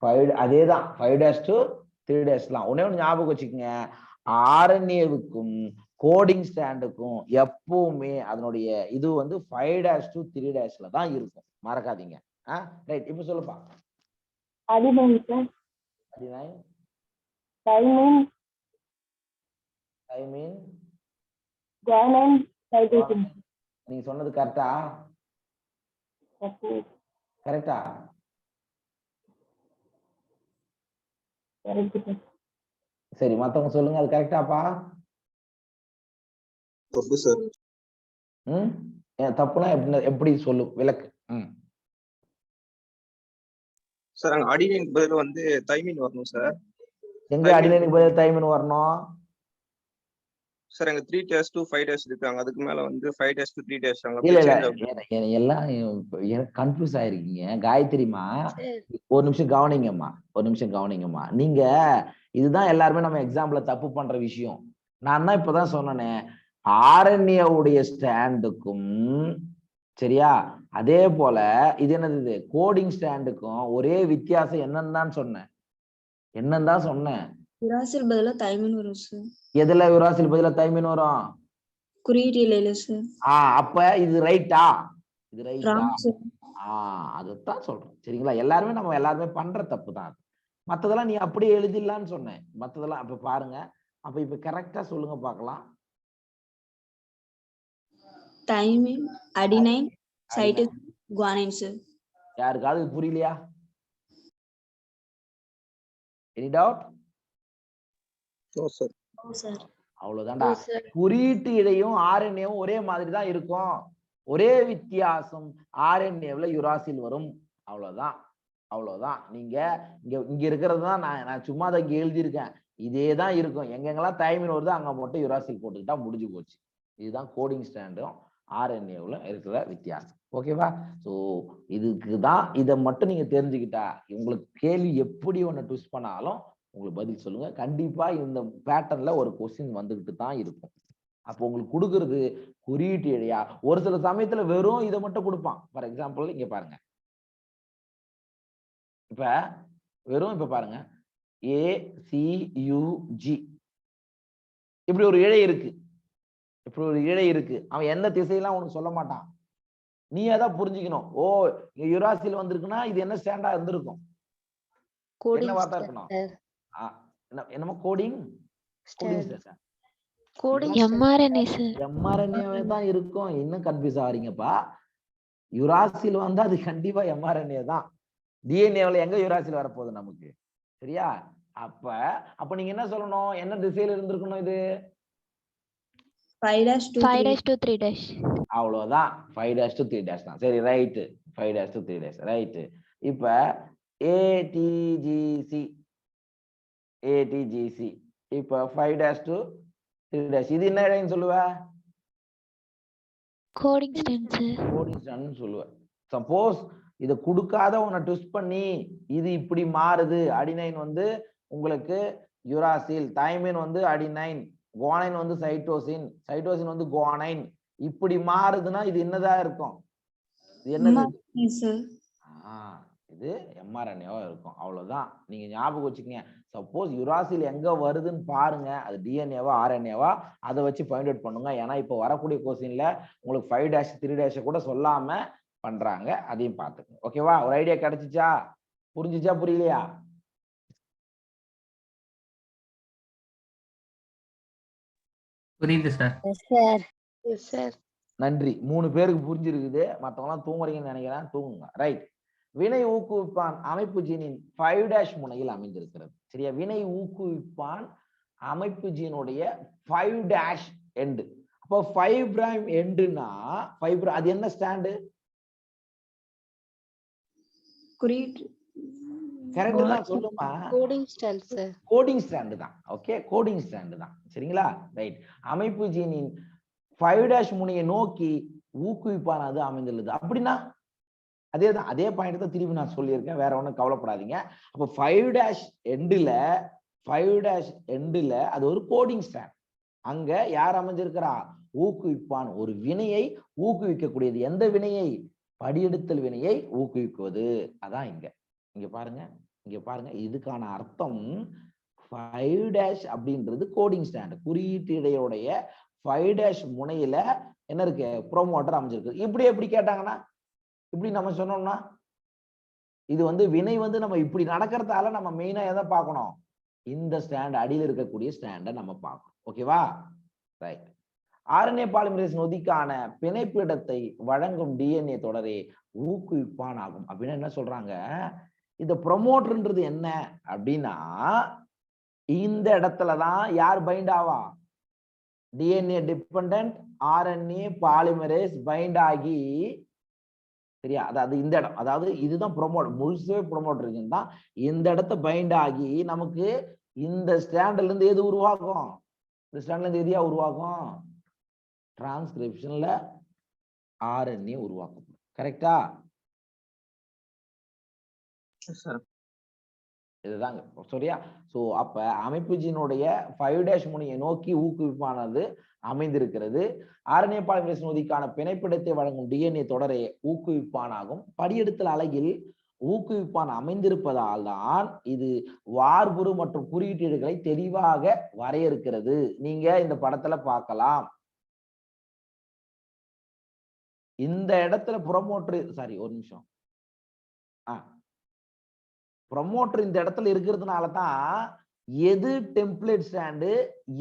5 அதேதான், 5' to 3' தான். ஒண்ணே ஒண்ணு ஞாபகம் வச்சுக்கோங்க, ஆர்என்ஏவுக்கும் கோடிங் ஸ்டாண்டுக்கும் எப்பவுமே அதனுடைய இது வந்து 5' to 3' தான் இருக்கும், மறக்காதீங்க. ரைட், இப்ப சொல்லுப்பா. Adenine sir. Adenine, thymine, thymine, ஜாயின், சைட்டேஷன். நீங்க சொன்னது கரெக்டா? கரெக்டா? சரி, மத்தவங்க சொல்லுங்க, அது கரெக்டாப்பா? தப்பு சார். தப்புனா எப்படி சொல்லு, விளக்கு. சார் அங்க அடினைக்கு பதில் வந்து தைமின் வரணும் சார். எங்க அடினைக்கு பதில் தைமின் வரணும் சார்? அங்க 3' to 5' இருக்காங்க, அதுக்கு மேல வந்து 5' to 3' அங்க இல்ல change ஆகுது. எல்லாம் எனக்கு கன்ஃபியூஸ் ஆயிருக்கீங்க. காயத்ரிமா, ஒரு நிமிஷம் கவனிங்கம்மா. நீங்க இதுதான் எல்லாருமே நம்ம எக்ஸாம்பிள் தப்பு பண்ற விஷயம். நான் தான் இப்பதான் சொன்னேன், ஆரண்யவுடைய ஸ்டாண்டுக்கும் சரியா, அதே போல இது என்னது கோடிங் ஸ்டாண்டுக்கும் ஒரே வித்தியாசம் என்னன்னு தான் சொன்னேன். யுராசில் பதிலா தைமின் வரும் சார். எதுல யுராசில் பதிலா தைமின் வரும்? குறியீட்டு இலையில சார். அப்ப இது ரைட்டா? இது ரைட்டா? Wrong sir. அதுதான் சொல்றேன், சரிங்களா? எல்லாருமே பண்ற தப்பு தான். மத்ததெல்லாம் நீ அப்படியே எழுதிடலான்னு சொன்னேன். மத்ததெல்லாம் அப்ப பாருங்க. அப்ப இப்ப கரெக்டா சொல்லுங்க பார்க்கலாம். Thymine, adenine, cytosine, guanine sir. யாருக்காவது புரியலையா? Any doubt? No sir. Sir அவ்வளவுதான்டா. குறியீட்டு இழையும் ஆர்என்ஏவும் ஒரே மாதிரி தான் இருக்கும். ஒரே வித்தியாசம், ஆர்என்ஏவுல யுராசில் வரும். அவ்வளவுதான். நீங்க இங்க இருக்கிறது தான் நான் சும்மா அதை இங்க எழுதியிருக்கேன். இதே தான் இருக்கும். எங்கெங்கெல்லாம் தைமின் வருதோ அங்க மட்டும் யுராசில் போட்டுக்கிட்டா முடிஞ்சு போச்சு. இதுதான் கோடிங் ஸ்டாண்டும் ஆர்என்ஏவுல இருக்கிற வித்தியாசம். ஓகேவா? ஸோ இதுக்கு தான், இதை மட்டும் நீங்க தெரிஞ்சுக்கிட்டா உங்களுக்கு கேள்வி எப்படி ஒன்று ட்விஸ்ட் பண்ணாலும் உங்களுக்கு பதில் சொல்லுங்க. கண்டிப்பா இந்த பேட்டர்ன்ல ஒரு கொஸ்டின் வந்துகிட்டு தான் இருக்கும். அப்போ உங்களுக்கு கொடுக்கறது குறியீட்டு இழையா, ஒரு சில சமயத்துல வெறும் இதை மட்டும் கொடுப்பான். ஃபார் எக்ஸாம்பிள் இங்க பாருங்க, இப்ப பாருங்க, ACUG இப்படி ஒரு இழை இருக்கு. அவன் எந்த திசையெல்லாம் உனக்கு சொல்ல மாட்டான். நீ அதான் புரிஞ்சுக்கணும். இங்க யுராசில் வந்திருக்குன்னா இது என்ன ஸ்டாண்டா இருந்திருக்கும், என்ன வார்த்தை இருக்கணும்? என்னமோ கோடிங் எம்ஆர்என்ஏ தான் இருக்கும். இன்னும் கன்ஃபியூஸ் ஆறீங்கப்பா. யுராசில் வந்தா அது கண்டிப்பா எம்ஆர்என்ஏ தான். டிஎன்ஏல எங்க யுராசில் வரப்போகுது நமக்கு, சரியா? அப்ப நீங்க என்ன சொல்லணும், என்ன திசையில இருந்திருக்கணும்? இது 5' to 3'. அவ்வளவுதான், 5' to 3' தான். சரி, ரைட், 5' to 3', ரைட். இப்ப ATGC இப்ப 5' to 3', இது என்ன இடைன்னு சொல்லுவ? கோடிங் ஸ்டாண்ட் சொல்லுவ. சப்போஸ் இத கொடுக்காத உன்னை ட்விஸ்ட் பண்ணி இது இப்படி மாறுது, அடினைன் வந்து உங்களுக்கு யுராசில், தைமின் வந்து அடினைன், குவானைன் வந்து சைட்டோசின் வந்து குவானைன், இப்படி மாறுதுன்னா இது என்னதா இருக்கும்? இது என்னது? இது எம்ஆர்என்ஏவா இருக்கும். அவ்வளவுதான். நீங்க ஞாபகம் வச்சுக்கங்க. சப்போஸ் யுராசில் எங்க வருதுன்னு பாருங்க, அது டிஎன்ஏவா ஆர்என்ஏவா, அதை வச்சு ஃபைண்ட் அவுட் பண்ணுங்க. ஏன்னா இப்ப வரக்கூடிய கொஸ்டின்ல உங்களுக்கு 5' 3' கூட சொல்லாம பண்றாங்க, அதையும் பார்த்துக்கங்க. ஓகேவா? ஒரு ஐடியா கிடைச்சிச்சா? புரிஞ்சுச்சா, புரியலையா? புரியுது சார். நன்றி. 3 பேருக்கு புரிஞ்சிருக்குது. மத்தவங்க எல்லாம் தூங்குறீங்கன்னு நினைக்கிறேன். தூங்குங்க. ரைட். வினை ஊக்குவிப்பான் அமைப்பு ஜீனின் 5' முனையில் அமைந்திருக்கிறது. சரியா? வினை ஊக்குவிப்பான் அமைப்பு ஜீனுடைய 5' எண்டு. அப்போ 5' எண்டுனா 5' அது என்ன ஸ்டாண்டு? கரெக்ட் தான், சொல்லுமா? கோடிங் ஸ்டாண்டு தான். ஓகே, கோடிங் ஸ்டாண்டு தான். சரிங்களா? ரைட். அமைப்பு ஜீனின் 5' முனையை நோக்கி ஊக்குவிப்பான் அது அமைந்துள்ளது. அப்படின்னா அதேதான், அதே பாயிண்ட் தான் திரும்பி நான் சொல்லியிருக்கேன். வேற ஒண்ணும் கவலைப்படாதீங்க. அப்ப 5' எண்டுல அது ஒரு கோடிங் ஸ்டாண்ட். அங்க யார் அமைஞ்சிருக்கிறா? ஊக்குவிப்பான். ஒரு வினையை ஊக்குவிக்கக்கூடியது. எந்த வினையை? படியெடுத்தல் வினையை ஊக்குவிக்குவது. அதான் இங்க பாருங்க. இதுக்கான அர்த்தம் 5' அப்படின்றது கோடிங் ஸ்டாண்ட், குறியீட்டு இடையுடைய 5' முனையில என்ன இருக்கு, ப்ரோமோட்டர் அமைஞ்சிருக்கு. இப்படி எப்படி கேட்டாங்கன்னா, இப்படி நம்ம சொன்னோம்னா, இது வந்து வினை வந்து நம்ம இப்படி நடக்கிறதால நம்ம மெயினா எதை பார்க்கணும், இந்த ஸ்டாண்ட் அடியில் இருக்கக்கூடிய ஸ்டாண்டை நம்ம பார்க்கணும். ஓகேவா? ரைட். RNA பாலிமரேஸ் நொதிக்கான பிணைப்பிடத்தை வழங்கும் DNA தொடரே ஊக்குவிப்பான் ஆகும். அப்படின்னா என்ன சொல்றாங்க, இந்த ப்ரொமோட்டர்ன்றது என்ன அப்படின்னா, இந்த இடத்துலதான் யார் பைண்ட் ஆவா, DNA dependent RNA polymerase bind ஆகி, சரியா, அதாவது இந்த இடம், அதாவது இதுதான் ப்ரொமோட், முழுசே ப்ரொமோட்டர் தான். இந்த இடத்த பைண்ட் ஆகி நமக்கு இந்த ஸ்டாண்ட்ல இருந்து எது உருவாகும், இந்த ஸ்டாண்ட்ல இருந்து எதையா உருவாகும், டிரான்ஸ்கிரிப்ஷன்ல RNA உருவாக்கப்படும். கரெக்டா? இதுதாங்க சரியா. சோ அப்ப அமைப்பு ஜீனுடைய 5' முனையை நோக்கி ஊக்குவிப்பானது அமைந்திருக்கிறது. RNA பாலிமரேஸ் நொதிக்கான பிணைப்பிடத்தை வழங்கும் DNA தொடரே ஊக்குவிப்பானாகும். படியெடுத்தல் அலகில் ஊக்குவிப்பான் அமைந்திருப்பதால் தான் இது வார்புரு மற்றும் குறியீட்டுகளை தெளிவாக வரையறுக்கிறது. நீங்க இந்த படத்துல பார்க்கலாம். இந்த இடத்துல ப்ரொமோட்டர், சாரி ஒரு நிமிஷம், ப்ரொமோட்டர் இந்த இடத்துல இருக்கிறதுனால தான் எது டெம்ப்ளேட் ஸ்டாண்டு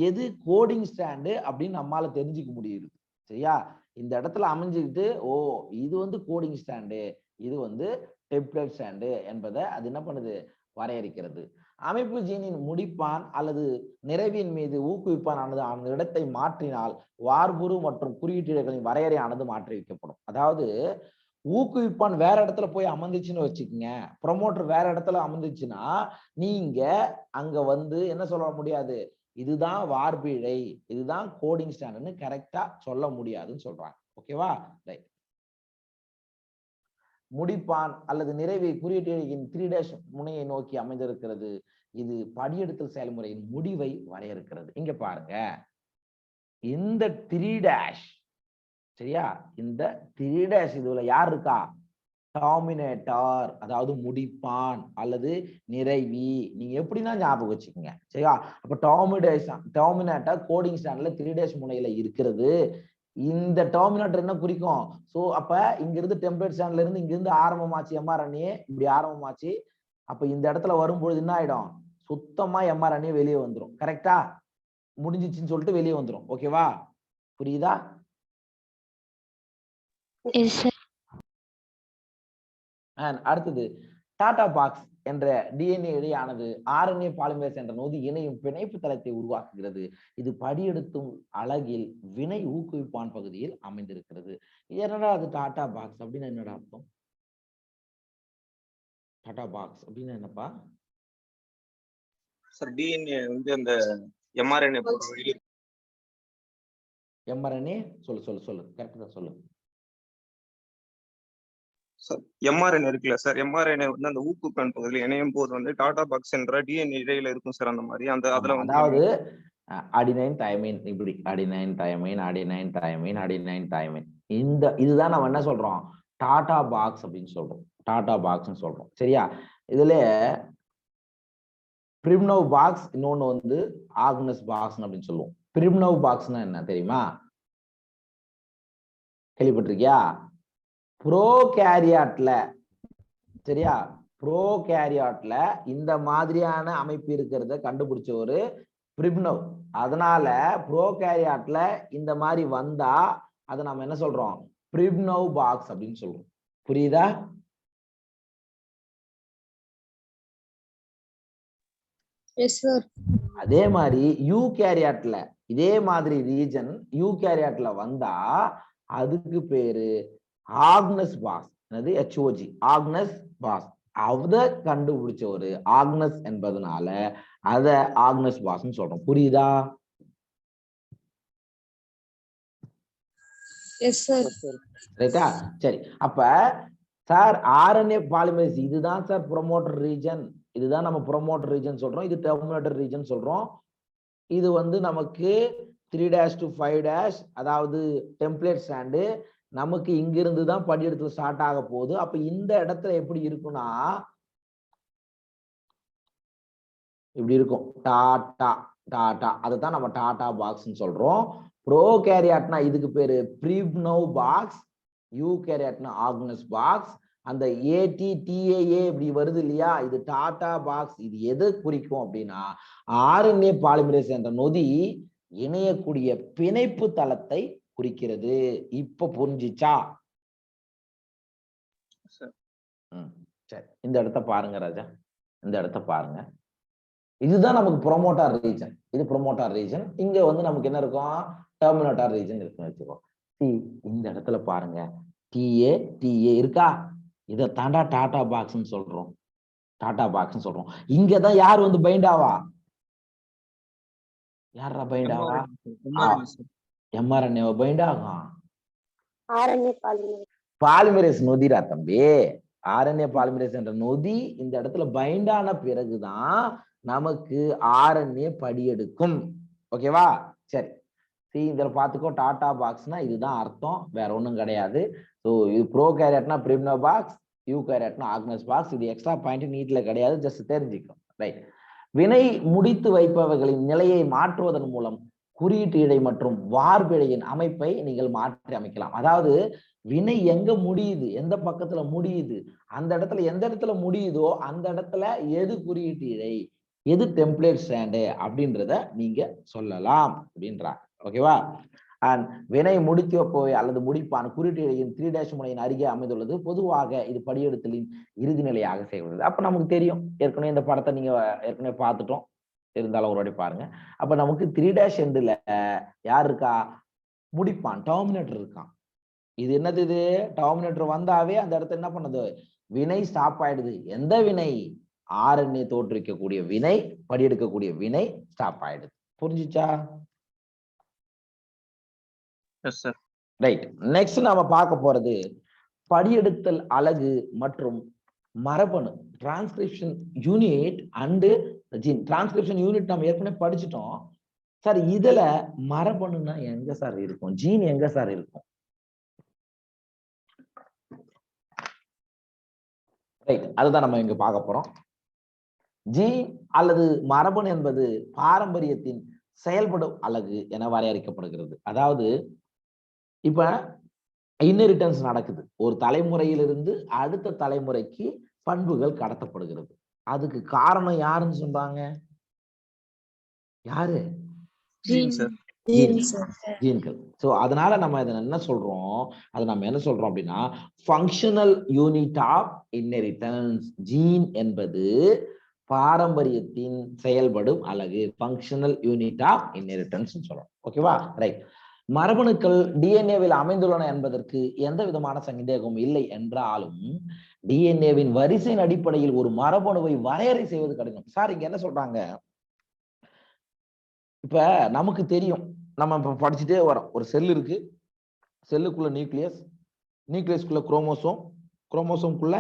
எது கோடிங் ஸ்டாண்டு அப்படின்னு நம்மால தெரிஞ்சுக்க முடியுது. சரியா? இந்த இடத்துல அமைஞ்சுக்கிட்டு, ஓ இது வந்து கோடிங் ஸ்டாண்டு, இது வந்து டெம்ப்ளேட் ஸ்டாண்டு என்பதை அது என்ன பண்ணுது, வரையறுக்கிறது. அமைப்பு ஜீனின் முடிப்பான் அல்லது நிறைவின் மீது ஊக்குவிப்பான் ஆனது அந்த இடத்தை மாற்றினால் வார்புரு மற்றும் குறியீட்டுகளின் வரையறையானது மாற்றி வைக்கப்படும். அதாவது ஊக்குவிப்பான் வேற இடத்துல போய் அமர்ந்துச்சுன்னு வச்சுக்கோங்க, ப்ரொமோட்டர் வேற இடத்துல அமர்ந்துச்சுன்னா நீங்க அங்க வந்து என்ன சொல்ல முடியாது, இதுதான் வார்பிழை, இதுதான் கோடிங் ஸ்டாண்டுன்னு கரெக்டா சொல்ல முடியாதுன்னு சொல்றாங்க. ஓகேவா? ரைட். முடிப்பான் அல்லது நிறைவை குறியீட்டின் 3' முனையை நோக்கி அமைந்திருக்கிறது. இது படியெடுத்தல் செயல்முறையின் முடிவை வரையறுக்கிறது. இங்க பாருங்க, இந்த 3' சரியா, இந்த 3' இதுல யார் இருக்கா, டெர்மினேட்டர், அதாவது முடிப்பான் அல்லது நிறைவி. நீங்க எப்படின்னா ஞாபகம் வச்சுக்கோங்க. சரியா? அப்ப டெர்மினேட்டர் கோடிங் ஸ்டாண்ட்ல 3' முனையில இருக்கிறது. இந்த டெர்மினேட்டர் என்ன குறிக்கும், சோ அப்ப இங்க இருந்து டெம்ப்ளேட் ஸ்டாண்ட்ல இருந்து இங்க இருந்து ஆரம்பமாச்சு mRNA, இப்படி ஆரம்பமாச்சு. அப்ப இந்த இடத்துல வரும்பொழுது என்ன ஆயிடும், சுத்தமா mRNA வெளியே வந்துடும். கரெக்டா? முடிஞ்சிச்சுன்னு சொல்லிட்டு வெளியே வந்துடும். ஓகேவா? புரியுதா? அடுத்தது டாடா பாக்ஸ் என்ற DNA இழையானது RNA பாலிமரேஸ் என்ற நொதி இணையும் பிணைப்பு தளத்தை உருவாக்குகிறது. இது படியெடுத்தும் அலகில் வினை ஊக்குவிப்பான் பகுதியில் அமைந்திருக்கிறது. என்னடா அது டாடா பாக்ஸ் அப்படின்னு என்னடா அர்த்தம்? டாடா பாக்ஸ் அப்படின்னு என்னப்பா? சார் DNA வந்து அந்த mRNA சொல்லு கரெக்டா சொல்லு. சார் mRNA இருக்குல்ல சார், mRNA வந்து அந்த ஊக்குவிப்பான் பகுதியில் இணையும் போது வந்து டாடா பாக்ஸ் என்ற DNA இழையில இருக்கும் சார். அந்த மாதிரி அந்த அதுல வந்து அதாவது அடினைன் தயமைன், இப்படி அடினைன் தயமைன் அடினைன் தயமைன் அடினைன் தயமைன், இந்த இதுதான் நம்ம என்ன சொல்றோம், டாடா பாக்ஸ் அப்படின்னு சொல்றோம். டாடா பாக்ஸ் சொல்றோம். சரியா? இதுல பிரிம்னவ் பாக்ஸ், இன்னொன்னு வந்து ஆக்னஸ் பாக்ஸ் அப்படின்னு சொல்லுவோம். பிரிம்னவ் பாக்ஸ்னா என்ன தெரியுமா, கேள்விப்பட்டிருக்கியா? ப்ரோகாரியாட்ல, சரியா, ப்ரோகாரியாட்ல இந்த மாதிரியான அமைப்பு இருக்கிறத கண்டுபிடிச்ச ஒரு பிரிம்னவ். அதனால ப்ரோகாரியாட்ல இந்த மாதிரி வந்தா அதை நம்ம என்ன சொல்றோம், பிரிம்னவ் பாக்ஸ் அப்படின்னு சொல்றோம். புரியுதா? அதே மாதிரி யூகேரியாட்ல இதே மாதிரி ரீஜன் யூகேரியாட்ல வந்தா அதுக்கு பேரு ஆக்னஸ் பாக்ஸ். என்னது? HOG, Agnes box. அத கண்டுபிடிச்ச ஒரு ஆக்னஸ் என்பதனால அத ஆக்னஸ் பாக்ஸ் சொல்றோம். புரியுதா? ரைட்டா? சரி, அப்ப சார் RNA பாலிமரேஸ் இதுதான் சார் ப்ரோமோட்டர் ரீஜன், இதுதான் நம்ம ப்ரோமோட்டர் ரீஜன் சொல்றோம், இது டெர்மினேட்டர் ரீஜன் சொல்றோம். இது வந்து நமக்கு 3' to 5', அதாவது டெம்ப்ளேட் ஸ்டாண்டு. நமக்கு இங்கிருந்து தான் படியெடுத்து ஸ்டார்ட் ஆக போகுது. அப்ப இந்த இடத்துல எப்படி இருக்குன்னா இப்படி இருக்கும், டாடா டாடா. அதுதான் நம்ம டாடா பாக்ஸ் சொல்றோம். ப்ரோகேரியாட்னா இதுக்கு பேரு பிரிவ்னவ் பாக்ஸ், யூகேரியாட்னா ஆக்னஸ் பாக்ஸ். அந்த ATTAA இப்படி வருது இல்லையா, இது டாடா பாக்ஸ். இது எது குறிக்கும் அப்படின்னா RNA பாலிமரேஸ் என்ற நொதி இணையக்கூடிய பிணைப்பு தளத்தை குறிக்கிறது. இப்ப புரிஞ்சிச்சா? சரி, இந்த இடத்த பாருங்க ராஜா, இந்த இடத்த பாருங்க. இதுதான் நமக்கு ப்ரோமோட்டார் ரீஜன். இது ப்ரோமோட்டார் ரீஜன். இங்க வந்து நமக்கு என்ன இருக்கும், டெர்மினேட்டார் ரீஜன் இருக்குன்னு வச்சுக்கோ. இந்த இடத்துல பாருங்க, TA இருக்கா, இதை தாண்டா டாடா பாக்ஸ்ன்னு சொல்றோம். டாடா பாக்ஸ்ன்னு சொல்றோம். இங்கதான் யார் வந்து பைண்ட் ஆவா? யாரா பைண்ட் ஆவா? mRNA பைண்ட் ஆகும். பாலிமரேஸ் நொதிரா தம்பி. RNA பாலிமரேஸ் என்ற நொதி இந்த இடத்துல பைண்ட் ஆன பிறகுதான் நமக்கு RNA படியெடுக்கும். ஓகேவா? சரி, இதுல பாத்துக்கோ, டாடா பாக்ஸ்னா இதுதான் அர்த்தம், வேற ஒண்ணும் கிடையாது. ஸோ இது ப்ரோகேரியட்னா பிரிவ்னவ் பாக்ஸ், யூகேரியட்னா ஆக்னஸ் பாக்ஸ். இது எக்ஸ்ட்ரா பாயிண்ட் நீட்ல கிடையாது, ஜஸ்ட் தெரிஞ்சுக்கும். ரைட். வினை முடித்து வைப்பவர்களின் நிலையை மாற்றுவதன் மூலம் குறியீட்டு இடை மற்றும் வார்பிழையின் அமைப்பை நீங்கள் மாற்றி அமைக்கலாம். அதாவது வினை எங்க முடியுது, எந்த பக்கத்துல முடியுது, அந்த இடத்துல எந்த இடத்துல முடியுதோ அந்த இடத்துல எது குறியீட்டு இடை, எது டெம்ப்ளேட் ஸ்டாண்டு அப்படின்றத நீங்க சொல்லலாம் அப்படின்றாங்க. ஓகேவா? அண்ட் வினை முடித்து வைப்பவை அல்லது முடிப்பான் குறியீட்டு இடையின் 3' முனையின் அருகே அமைந்துள்ளது. பொதுவாக இது படியெடுத்தலின் இறுதி நிலையாக செய்வது. அப்ப நமக்கு தெரியும், ஏற்கனவே இந்த படத்தை நீங்க ஏற்கனவே பார்த்துட்டோம், இருந்தாலும் ஒரு வாட்டி பாருங்க. அப்ப நமக்கு 3' எண்டுல யார் இருக்கா, முடிப்பான், டெர்மினேட்டர் இருக்கான். இது என்னது, இது டெர்மினேட்டர் வந்தாவே அந்த இடத்துல என்ன பண்ணுது, வினை ஸ்டாப் ஆயிடுது. எந்த வினை? RNA தோற்றுவிக்கக்கூடிய வினை, படியெடுக்கக்கூடிய வினை ஸ்டாப் ஆயிடுது. புரிஞ்சுச்சா? ரைட். நெக்ஸ்ட் நாம பார்க்க போறது படியெடுத்தல் அலகு மற்றும் மரபணு, transcription unit and gene. Transcription unit நம்ம ஏற்கனவே படிச்சுட்டோம் சார். இதுல மரபணுனா எங்க சார் இருக்கும், ஜீன் எங்க சார் இருக்கும்? ரைட், அதுதான் நம்ம இங்க பார்க்க போறோம். ஜீன் அல்லது மரபணு என்பது பாரம்பரியத்தின் செயல்படும் அலகு என வரையறுக்கப்படுகிறது. அதாவது இப்ப இன்ஹெரிட்டன்ஸ் நடக்குது, ஒரு தலைமுறையிலிருந்து அடுத்த தலைமுறைக்கு பண்புகள் கடத்தப்படுகிறது. அதுக்கு காரணம் யாருன்னு சொல்றாங்க? யாரு? ஜீன்கள். சோ அதனால நம்ம இதை என்ன சொல்றோம், அதை நம்ம என்ன சொல்றோம் அப்படின்னா functional unit of inheritance. Gene என்பது பாரம்பரியத்தின் செயல்படும் அலகு, ஃபங்க்ஷனல் யூனிட் ஆஃப் இன்ஹெரிட்டன்ஸ் சொல்றோம். ஓகேவா? ரைட். மரபணுக்கள் டிஎன்ஏவில் அமைந்துள்ளன என்பதற்கு எந்த விதமான சந்தேகமும் இல்லை என்றாலும் டிஎன்ஏவின் வரிசையின் அடிப்படையில் ஒரு மரபணுவை வரையறை செய்வது கடினம். சார் இங்க என்ன சொல்றாங்க, இப்ப நமக்கு தெரியும், நம்ம இப்ப படிச்சுட்டே வரோம், ஒரு செல் இருக்கு, செல்லுக்குள்ள நியூக்ளியஸ், நியூக்ளியஸ்குள்ள குரோமோசோம், குரோமோசோம்குள்ள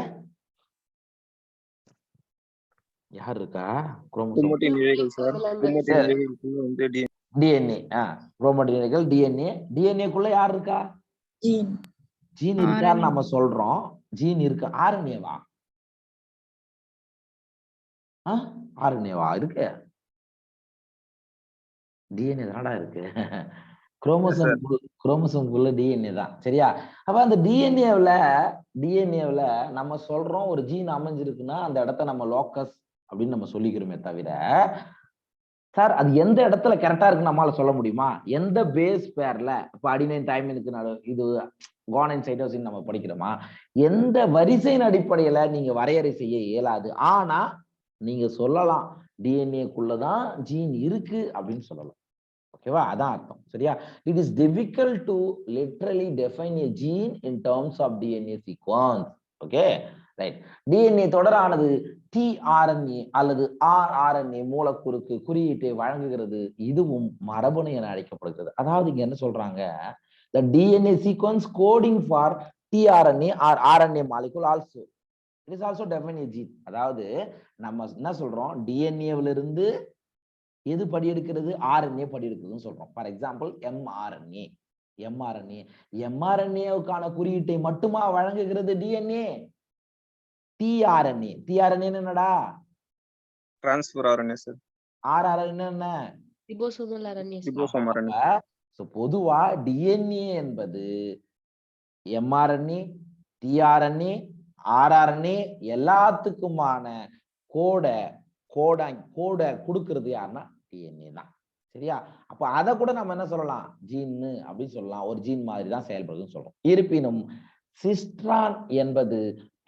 யார் இருக்கா, குரோமோசோம் டிஎன்ஏ, குரோமேட்டின் இழைகள் டிஎன்ஏ, டிஎன்ஏக்குள்ள யார் இருக்கா, ஜீன் இருக்கான்னு நம்ம சொல்றோம். ஜீன் இருக்கு. ஆர்என்ஏவா? ஆர்என்ஏவா இருக்கு? டிஎன்ஏ தானடா இருக்கு. குரோமோசோம்குள்ள டிஎன்ஏ தான், சரியா? அப்ப அந்த டிஎன்ஏவுல நம்ம சொல்றோம் ஒரு ஜீன் அமைஞ்சிருக்குன்னா அந்த இடத்த நம்ம லோக்கஸ் அப்படின்னு நம்ம சொல்லிக்கிறோமே தவிர, சார் அது எந்த இடத்துல கரெக்டா இருக்கு நம்மளால சொல்ல முடியுமா? எந்த பேஸ் பேர்ல, இப்ப அடினைன் டைமினுக்கு இது குவானைன் சைட்டோசின் நம்ம படிக்கிறோமா, எந்த வரிசையின் அடிப்படையில நீங்க வரையறை செய்ய இயலாது. ஆனா நீங்க சொல்லலாம் டிஎன்ஏக்குள்ளதான் ஜீன் இருக்கு அப்படின்னு சொல்லலாம். ஓகேவா? அதான் அர்த்தம், சரியா? It is difficult to literally define a gene in terms of DNA sequence. Okay, right. DNA தொடரானது tRNA அல்லது rRNA மூலக்கூறுக்கு குறியீட்டை வழங்குகிறது. இதுவும் மரபணு என அழைக்கப்படுகிறது. அதாவது இங்க என்ன சொல்றாங்க, the DNA sequence coding for tRNA or RNA molecule also it is also defined a gene. அதாவது நம்ம என்ன சொல்றோம், டிஎன்ஏவில இருந்து எது படி எடுக்கிறது, RNA படி எடுக்கிறதுன்னு சொல்றோம். ஃபார் எக்ஸாம்பிள் mRNA-வுக்கான குறியீட்டை மட்டுமா வழங்குகிறது டிஎன்ஏ? tRNA என்னடா? Transfer RNA sir. rRNA என்ன? Ribosomal RNA. ஸோ பொதுவா டிஎன்ஏ என்பது எம்ஆர்என்ஏ, டிஆர்என்ஏ, ஆர்ஆர்என்ஏ எல்லாத்துக்குமான கோடை கொடுக்கறது யாருன்னா டிஎன்ஏ தான். சரியா? அப்ப அதை கூட நம்ம என்ன சொல்லலாம், ஜீன்னு அப்படின்னு சொல்லலாம். ஒரு ஜீன் மாதிரி தான் செயல்படுதுன்னு சொல்றோம். இருப்பினும் சிஸ்ட்ரான் என்பது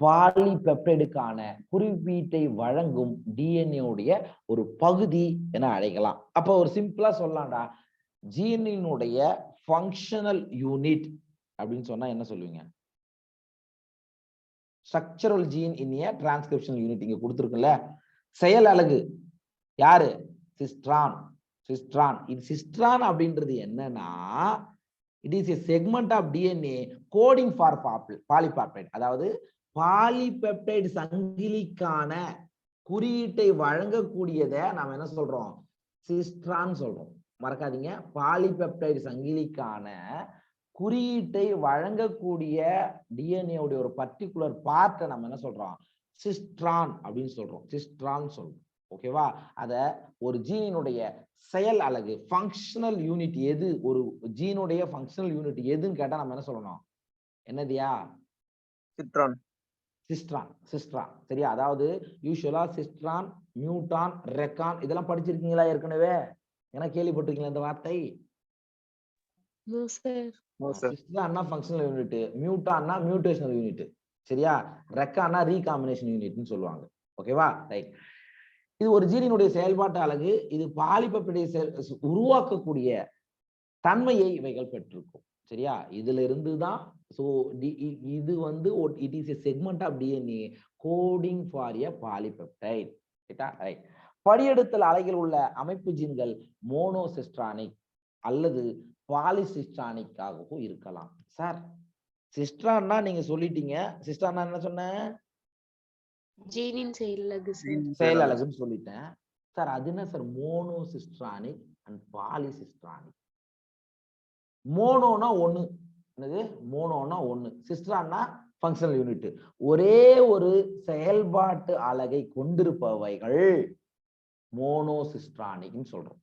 பாலிபெப்டைடுக்கான குறிப்பீட்டை வழங்கும் டிஎன்ஏ உடைய ஒரு பகுதி என அழைக்கலாம். அப்ப ஒரு சிம்பிளா சொல்லலாம்டா, ஜீனினுடைய ஃபங்க்ஷனல் யூனிட் அப்படின்னு சொன்னா என்ன சொல்லுவீங்க? ஸ்ட்ரக்சரல் ஜீன் இன் ஏ டிரான்ஸ்கிரிப்ஷனல் யூனிட் இங்க கொடுத்துருக்குல்ல, செயல் அலகு யாரு? சிஸ்ட்ரான். இது சிஸ்ட்ரான் அப்படின்றது என்னன்னா, it is a segment of DNA coding for polypeptide. அதாவது பாலிபெப்டைடு சங்கிலிக்கான குறியீட்டை வழங்கக்கூடியதை நாம என்ன சொல்றோம்? சிஸ்ட்ரான் சொல்றோம். மறக்காதீங்க, பாலிபெப்டைடு சங்கிலிக்கான குறியீட்டை வழங்கக்கூடிய டிஎன்ஏ உடைய ஒரு பர்டிகுலர் பார்ட்டை நம்ம என்ன சொல்றோம்? சிஸ்ட்ரான் அப்படின்னு சொல்றோம். சிஸ்ட்ரான் சொல்றோம். ஓகேவா? அத ஒரு ஜீனினுடைய செயல் அலகு ஃபங்க்ஷனல் யூனிட் எது, ஒரு ஜீனுடைய ஃபங்க்ஷனல் யூனிட் எதுன்னு கேட்டா நம்ம என்ன சொல்லணும்? என்னதியா? சிஸ்ட்ரான். சரியா? அதாவது யூசுவலா சிஸ்ட்ரான், மியூட்டான், ரெக்கான் இதெல்லாம் படிச்சிருக்கீங்களா ஏற்கனவே? ஏன்னா கேள்விப்பட்டிருக்கீங்களா இந்த வார்த்தை? சிஸ்ட்ரான்னா ஃபங்க்ஷனல் யூனிட், மியூட்டான்னா மியூட்டேஷனல் யூனிட். சரியா? ரெக்கான்னா ரீகாம்பினேஷன் யூனிட்னு சொல்லுவாங்க. ஓகேவா? ரைட். இது ஒரு ஜீனினுடைய செயல்பாட்டு அலகு. இது பாலிபெப்டைடை உருவாக்கக்கூடிய தன்மையை இவைகள் பெற்றிருக்கும். சரியா? இதுல இருந்துதான் இது வந்து it is a segment of DNA coding for a polypeptide. Right. படியெடுத்தல் அலைகள் உள்ள அமைப்பு ஜீன்கள் மோனோசிஸ்ட்ரானிக் அல்லது பாலிசிஸ்ட்ரானிக்காகவும் இருக்கலாம். சார் சிஸ்ட்ரான்னா நீங்க சொல்லிட்டீங்க, சிஸ்ட்ரான்னா என்ன சொன்ன? ஜீனின் செயல் அலகுன்னு சொல்லிட்டேன் சார். அது என்ன சார்? மோனோசிஸ்ட்ரானிக் அண்ட் பாலிசிஸ்ட்ரானிக். மோனோனா ஒண்ணு, என்னது? மோனோனா ஒண்ணு, சிஸ்ட்ரான்னா ஃபங்க்ஷனல் யூனிட். ஒரே ஒரு செயல்பாட்டு அலகை கொண்டிருப்பவைகள் மோனோசிஸ்ட்ரானிக்னு சொல்றோம்.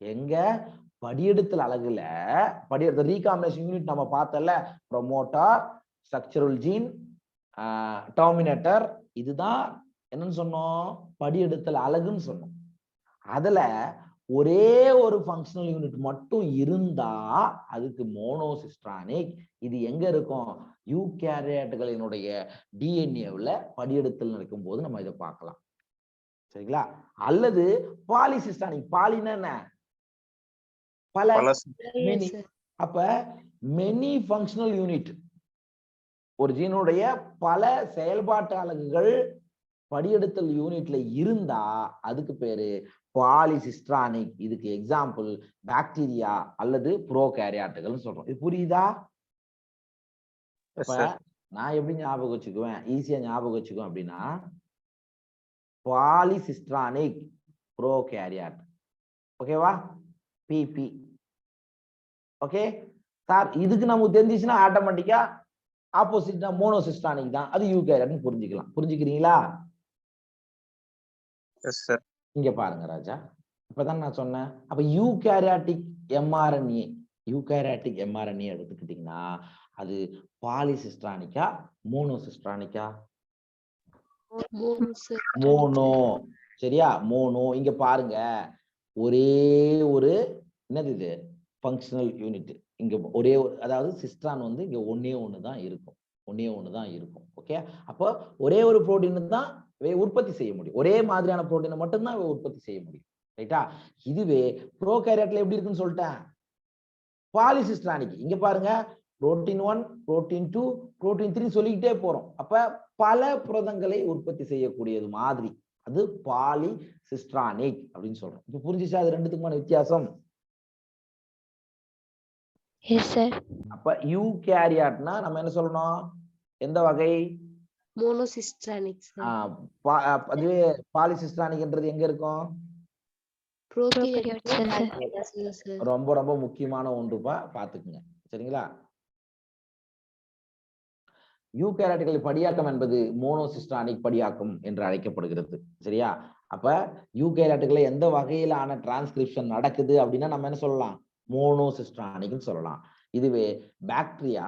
எங்க? படியெடுத்தல் அலகுல படியெடுத்த ரீகாம்பினேஷன் யூனிட் நம்ம பார்த்தல, ப்ரோமோட்டார், ஸ்ட்ரக்சரல் ஜீன், டெர்மினேட்டர், இதுதான் என்னன்னு சொன்னோம்? படியெடுத்தல் அலகுன்னு சொன்னோம். அதுல ஒரே ஒரு ஃபங்க்ஷனல் யூனிட் மட்டும் இருந்தா அதுக்கு மோனோசிஸ்ட்ரானிக். இது எங்க இருக்கும்? யூகேரியாட்டுகளினுடைய டிஎன்ஏவுல படியெடுத்தல் நடக்கும் போது நம்ம இதை பார்க்கலாம். சரிங்களா? அல்லது பாலிசிஸ்ட்ரானிக். பாலினா என்ன? பல. அப்ப மெனி ஃபங்க்ஷனல் யூனிட், ஒரு ஜீனுடைய பல செயல்பாட்டு அலகுகள் படியெடுத்தல் யூனிட்ல இருந்தா அதுக்கு பேரு பாலிசிஸ்ட்ரானிக். இதுக்கு எக்ஸாம்பிள் பாக்டீரியா அல்லது ப்ரோகாரியாட்டுகள் சொல்றோம். இது புரியுதா? நான் எப்படி ஞாபகம் வச்சுக்குவேன், ஈஸியா ஞாபகம் வச்சுக்குவேன் அப்படின்னா, பாலிசிஸ்ட்ரானிக் ப்ரோகாரியாட். ஓகேவா? பிபி. ஓகே சார், இதுக்கு நமக்கு தெரிஞ்சிச்சுன்னா ஆட்டோமேட்டிக்கா ஆப்போசிட் மோனோசிஸ்ட்ரானிக் தான், அது யூகேரியாட்னு புரிஞ்சுக்கலாம். புரிஞ்சுக்கிறீங்களா? Yes sir. இங்க பாருங்க ராஜா, இப்பதான் நான் சொன்னேன். அப்ப யூகேரியாட்டிக் எம்ஆர்என்ஏ எடுத்துக்கிட்டீங்கன்னா அது பாலிசிஸ்ட்ரானிக்கா மோனோசிஸ்ட்ரானிக்கா? மோனோ. சரியா? மோனோ. இங்க பாருங்க, ஒரே ஒரு என்னது இது ஃபங்க்ஷனல் யூனிட் இங்க ஒரே ஒரு, அதாவது சிஸ்ட்ரான் வந்து இங்க ஒன்னே ஒண்ணுதான் இருக்கும். ஓகே, அப்போ ஒரே ஒரு புரோட்டீன் தான் உற்பத்தி செய்ய முடியும். ஒரே மாதிரியான புரோட்டீனை மட்டும்தான் உற்பத்தி செய்ய முடியும். ரைட்டா? இதுவே ப்ரோகாரியாட்ல எப்படி இருக்குன்னு சொல்லிட்டேன், பாலிசிஸ்ட்ரானிக். இங்க பாருங்க, புரோட்டீன் 1, புரோட்டீன் 2, புரோட்டீன் 3 சொல்லிக்கிட்டே போறோம். அப்ப பல புரதங்களை உற்பத்தி செய்யக்கூடியது மாதிரி அது பாலிசிஸ்ட்ரானிக் அப்படின்னு சொல்றோம். இப்ப புரிஞ்சுச்சா அது ரெண்டுத்துக்குமான வித்தியாசம்? அப்ப யூகேரியாட்னா நம்ம என்ன சொல்லணும்? எந்த வகை? மோனோசிஸ்ட்ரானிக். அதுவே பாலிசிஸ்ட்ரானிக்ன்றது எங்க இருக்கும்? ரொம்ப ரொம்ப முக்கியமான ஒன்றுப்பா, பாத்துக்குங்க. சரிங்களா? யூகேரியாட்டுகளின் படியாக்கம் என்பது மோனோசிஸ்ட்ரானிக் படியாக்கம் என்று அழைக்கப்படுகிறது. சரியா? அப்ப யூகேரியாட்டுகளை எந்த வகையிலான டிரான்ஸ்கிரிப்ஷன் நடக்குது அப்படின்னா நம்ம என்ன சொல்லலாம்? மோனோசிஸ்ட்ரானிக்னு சொல்லலாம். இதுவே பாக்டீரியா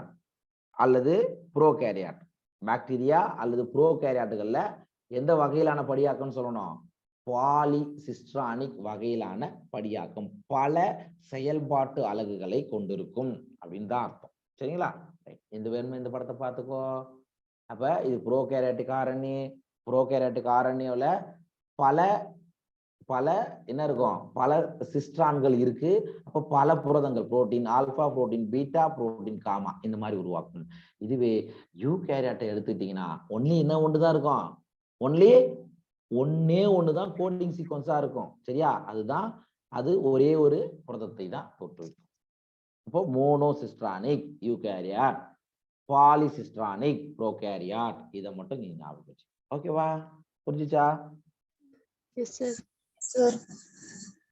அல்லது ப்ரோகேரியாட், பாக்டீரியா அல்லது ப்ரோகேரியாட்டுகள்ல எந்த வகையிலான படியாக்கம்னு சொல்லணும்? பாலிசிஸ்ட்ரானிக் வகையிலான படியாக்கம், பல செயல்பாட்டு அலகுகளை கொண்டிருக்கும் அப்படின்னு தான் அர்த்தம். சரிங்களா? இந்த வேணுமே இந்த படத்தை பார்த்துக்கோ. அப்ப இது ப்ரோகேரியாட்டிக் ஆர்என்ஏ. ப்ரோகேரியாட்டிக் ஆர்என்ஏல பல பல என்ன இருக்கும்? பல சிஸ்ட்ரான்கள் இருக்கு. அப்ப பல புரதங்கள், protein alpha, protein beta, protein gamma இந்த மாதிரி உருவாக்கும். இதுவே யூகேரியாட்டை எடுத்துட்டீங்கன்னா ஒன்லி என்ன ஒண்ணுதான் இருக்கும்? ஒன்னே ஒண்ணுதான் கோடிங் சீக்வன்ஸா இருக்கும். சரியா? அதுதான், அது ஒரே ஒரு புரதத்தை தான் தோற்றுவிக்கும். இப்போ மோனோசிஸ்ட்ரானிக் யூகேரியாட், பாலிசிஸ்ட்ரானிக் ப்ரோகேரியாட், இதை மட்டும் நீங்க ஞாபகம் வச்சு. ஓகேவா? புரிஞ்சுச்சா? Yes sir.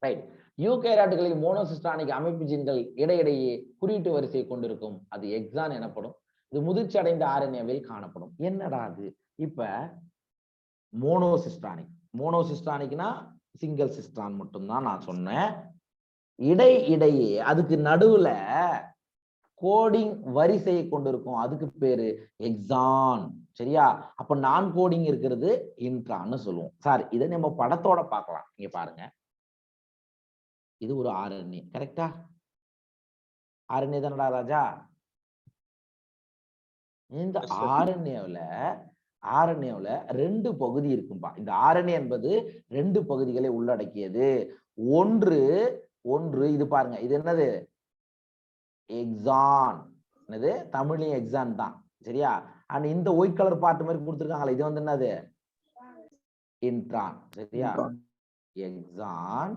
ரைட். யூகேரியாட்டுகளில் மோனோசிஸ்ட்ரானிக் அமைப்பு ஜீன்கள் இடையிடையே குறியீட்டு வரிசையை கொண்டிருக்கும். அது எக்ஸான் எனப்படும். இது முதிர்ச்சி அடைந்த ஆர்என்ஏவில் காணப்படும். என்னடா அது? இப்ப மோனோசிஸ்ட்ரானிக்னா சிங்கிள் சிஸ்ட்ரான் மட்டும்தான் நான் சொன்னேன். இடையிடையே அதுக்கு நடுவுல கோடிங் வரிசையை கொண்டிருக்கும். அதுக்கு பேரு எக்ஸான். சரியா? அப்ப நான் கோடிங் இருக்கிறது இன்ட்ரான்னு சொல்லுவோம். சார், இதை நம்ம படத்தோட பார்க்கலாம். இங்க பாருங்க, இது ஒரு ஆர்என்ஏ. கரெக்டா? ஆர்என்ஏ தானடா ராஜா? இந்த ஆர்என்ஏவுல 2 பகுதி இருக்கும்பா. இந்த ஆர்என்ஏ என்பது 2 பகுதிகளை உள்ளடக்கியது. ஒன்று இது பாருங்க, இது என்னது? எக்ஸான். என்னது? தமிழ்லயும் எக்ஸான் தான். சரியா? அண்ட் இந்த ஒயிட் கலர் பார்ட் மாதிரி கொடுத்துருக்காங்களா, இது வந்து என்னது? இன்ட்ரான். சரியா? Exon,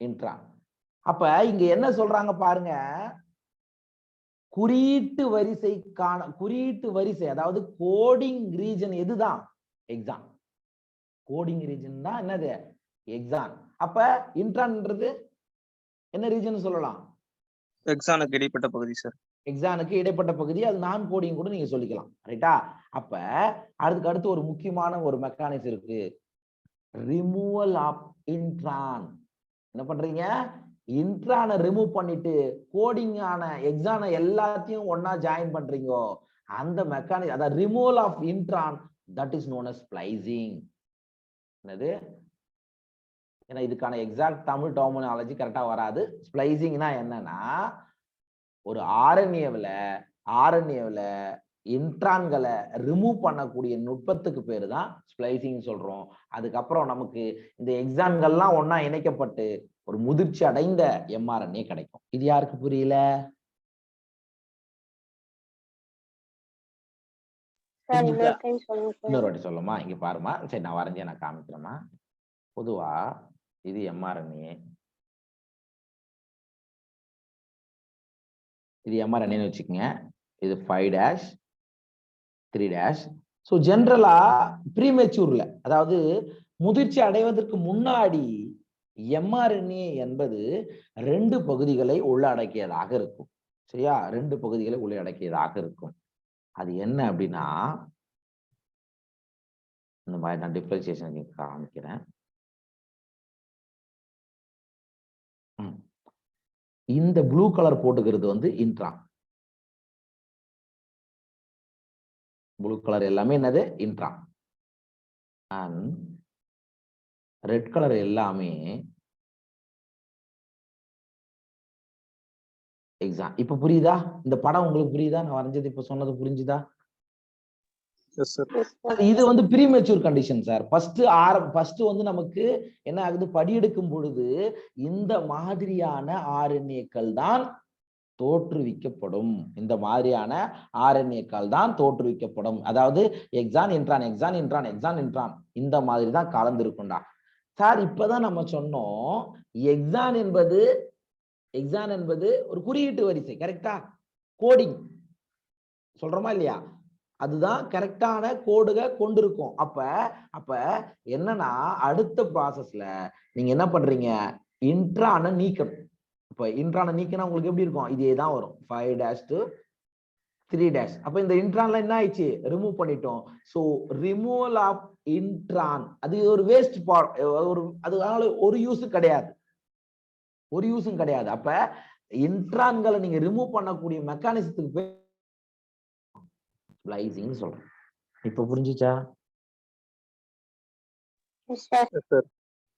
intron. அப்ப இங்க என்ன சொல்றாங்க பாருங்க, குறியீட்டு வரிசை, அதாவது கோடிங் ரீஜன் எதுதான்? எக்ஸான். கோடிங் ரீஜன் தான் என்னது? எக்ஸான். அப்ப இன்ட்ரான்ன்றது என்ன ரீஜன் சொல்லலாம்? எக்ஸானுக்கு இடைப்பட்ட பகுதி சார். எக்ஸானுக்கு இடைப்பட்ட பகுதி. அது நான் கோடிங் கூட நீங்க சொல்லிக்கலாம். ரைட்டா? அப்ப அதுக்கு அடுத்து ஒரு முக்கியமான ஒரு மெக்கானிசம் இருக்கு, ரிமூவல் ஆஃப் இன்ட்ரான். என்ன பண்றீங்க? இன்ட்ரானை ரிமூவ் பண்ணிட்டு கோடிங் ஆன எக்ஸானை எல்லாத்தையும் ஒன்னா ஜாயின் பண்றீங்க. அந்த மெக்கானிசம், அதாவது removal of intron, that is known as splicing. என்னது? ஏன்னா இதுக்கான எக்ஸாக்ட் தமிழ் டெர்மினாலஜி கரெக்டா வராது. ஸ்ப்ளைசிங்னா என்னன்னா, ஒரு ஆர்என்ஏவில் இன்ட்ரான்களை ரிமூவ் பண்ணக்கூடிய நுட்பத்துக்கு பேரு தான் ஸ்ப்ளைசிங் சொல்றோம். அதுக்கப்புறம் நமக்கு இந்த எக்ஸான்கள்லாம் ஒன்னா இணைக்கப்பட்டு ஒரு முதிர்ச்சி அடைந்த எம்ஆர்என்ஏ கிடைக்கும். இது யாருக்கு புரியல? இன்னொரு வாட்டி சொல்லுமா? இங்க பாருமா. சரி, நான் வரைஞ்சே நான் காமிக்கிறேமா. பொதுவா இது எம்ஆர்என்ஏ, இது எம்ஆர்என்ஏன்னு வச்சுக்கோங்க. இது 5' 3'. ஸோ ஜென்ரலா ப்ரீமெச்சூர்ல, அதாவது முதிர்ச்சி அடைவதற்கு முன்னாடி எம்ஆர்என்ஏ என்பது 2 பகுதிகளை உள்ளடக்கியதாக இருக்கும். சரியா? 2 பகுதிகளை உள்ளடக்கியதாக இருக்கும். அது என்ன அப்படின்னா, இந்த மாதிரி நான் டிஃபரன்சியேஷன் காமிக்கிறேன். இந்த ப்ளூ கலர் போட்டுக்கிறது வந்து இன்ட்ரான். ப்ளூ கலர் எல்லாமே என்னது? இன்ட்ரான். அண்ட் ரெட் கலர் எல்லாமே எக்ஸான். இப்ப புரியுதா? இந்த படம் உங்களுக்கு புரியுதா? நான் வரைஞ்சது இப்ப சொன்னது புரிஞ்சுதா? இது வந்து ப்ரீமெச்சூர் கண்டிஷன் சார். ஃபர்ஸ்ட் வந்து நமக்கு என்ன ஆகுது? படியெடுக்கும் பொழுது இந்த மாதிரியான ஆர்என்ஏக்கள் தான் தோற்றுவிக்கப்படும். இந்த மாதிரியான ஆர்என்ஏக்கள் தான் தோற்றுவிக்கப்படும். அதாவது exon intron, exon intron, exon intron, இந்த மாதிரி தான் கலந்துருக்கும்டா. சார், இப்பதான் நம்ம சொன்னோம் எக்ஸான் என்பது ஒரு குறியீட்டு வரிசை. கரெக்டா? கோடிங் சொல்றோமா இல்லையா? அதுதான் கரெக்டான கோடுக கொண்டிருக்கும். அப்ப என்னன்னா, அடுத்த ப்ராசஸ்ல நீங்க என்ன பண்றீங்க? இன்ட்ரானை நீக்கணும். இப்ப இன்ட்ரானை நீக்கினா உங்களுக்கு எப்படி இருக்கும்? இதே தான் வரும், 5' to 3'. அப்ப இந்த இன்ட்ரான்ல என்ன ஆயிடுச்சு? ரிமூவ் பண்ணிட்டோம். சோ ரிமூவல் ஆஃப் இன்ட்ரான், அது ஒரு வேஸ்ட் பார்ட், அதனால ஒரு யூஸ் கிடையாது. ஒரு யூஸும் கிடையாது. அப்ப இன்ட்ரான்களை நீங்க ரிமூவ் பண்ணக்கூடிய மெக்கானிசத்துக்கு பேர் ஸ்ப்ளைசிங் சொல்றோம். இப்ப புரிஞ்சுச்சா?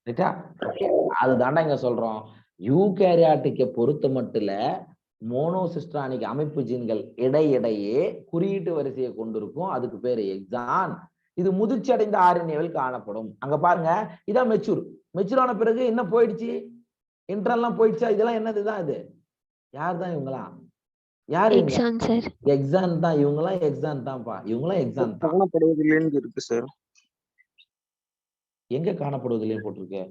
ரைட்டா? அதுதாண்டா இங்க சொல்றோம். யூகேரியாட்டிக்கை பொறுத்த மட்டும் மோனோசிஸ்ட்ரானிக் அமைப்பு ஜீன்கள் இடையிடையே குறியீட்டு வரிசையை கொண்டிருக்கும். அதுக்கு பேரு எக்ஸான். இது முதிர்ச்சி அடைந்த ஆர்என்ஏவில் காணப்படும். அங்க பாருங்க, இதான் மெச்சூர். மெச்சூர் ஆன பிறகு என்ன போயிடுச்சு? இன்ட்ரெல்லாம் போயிடுச்சா? இதெல்லாம் என்னதுதான் இது? யார் தான் இவங்களாம்? யாரு? எக்ஸான் தான். இவங்கெல்லாம் எக்ஸான் தான்ப்பா. இவங்கெல்லாம் எக்ஸான் தான். காணப்படுவதில்லைன்னு இருக்கு சார். எங்க காணப்படுவதில்லைன்னு போட்டிருக்கு?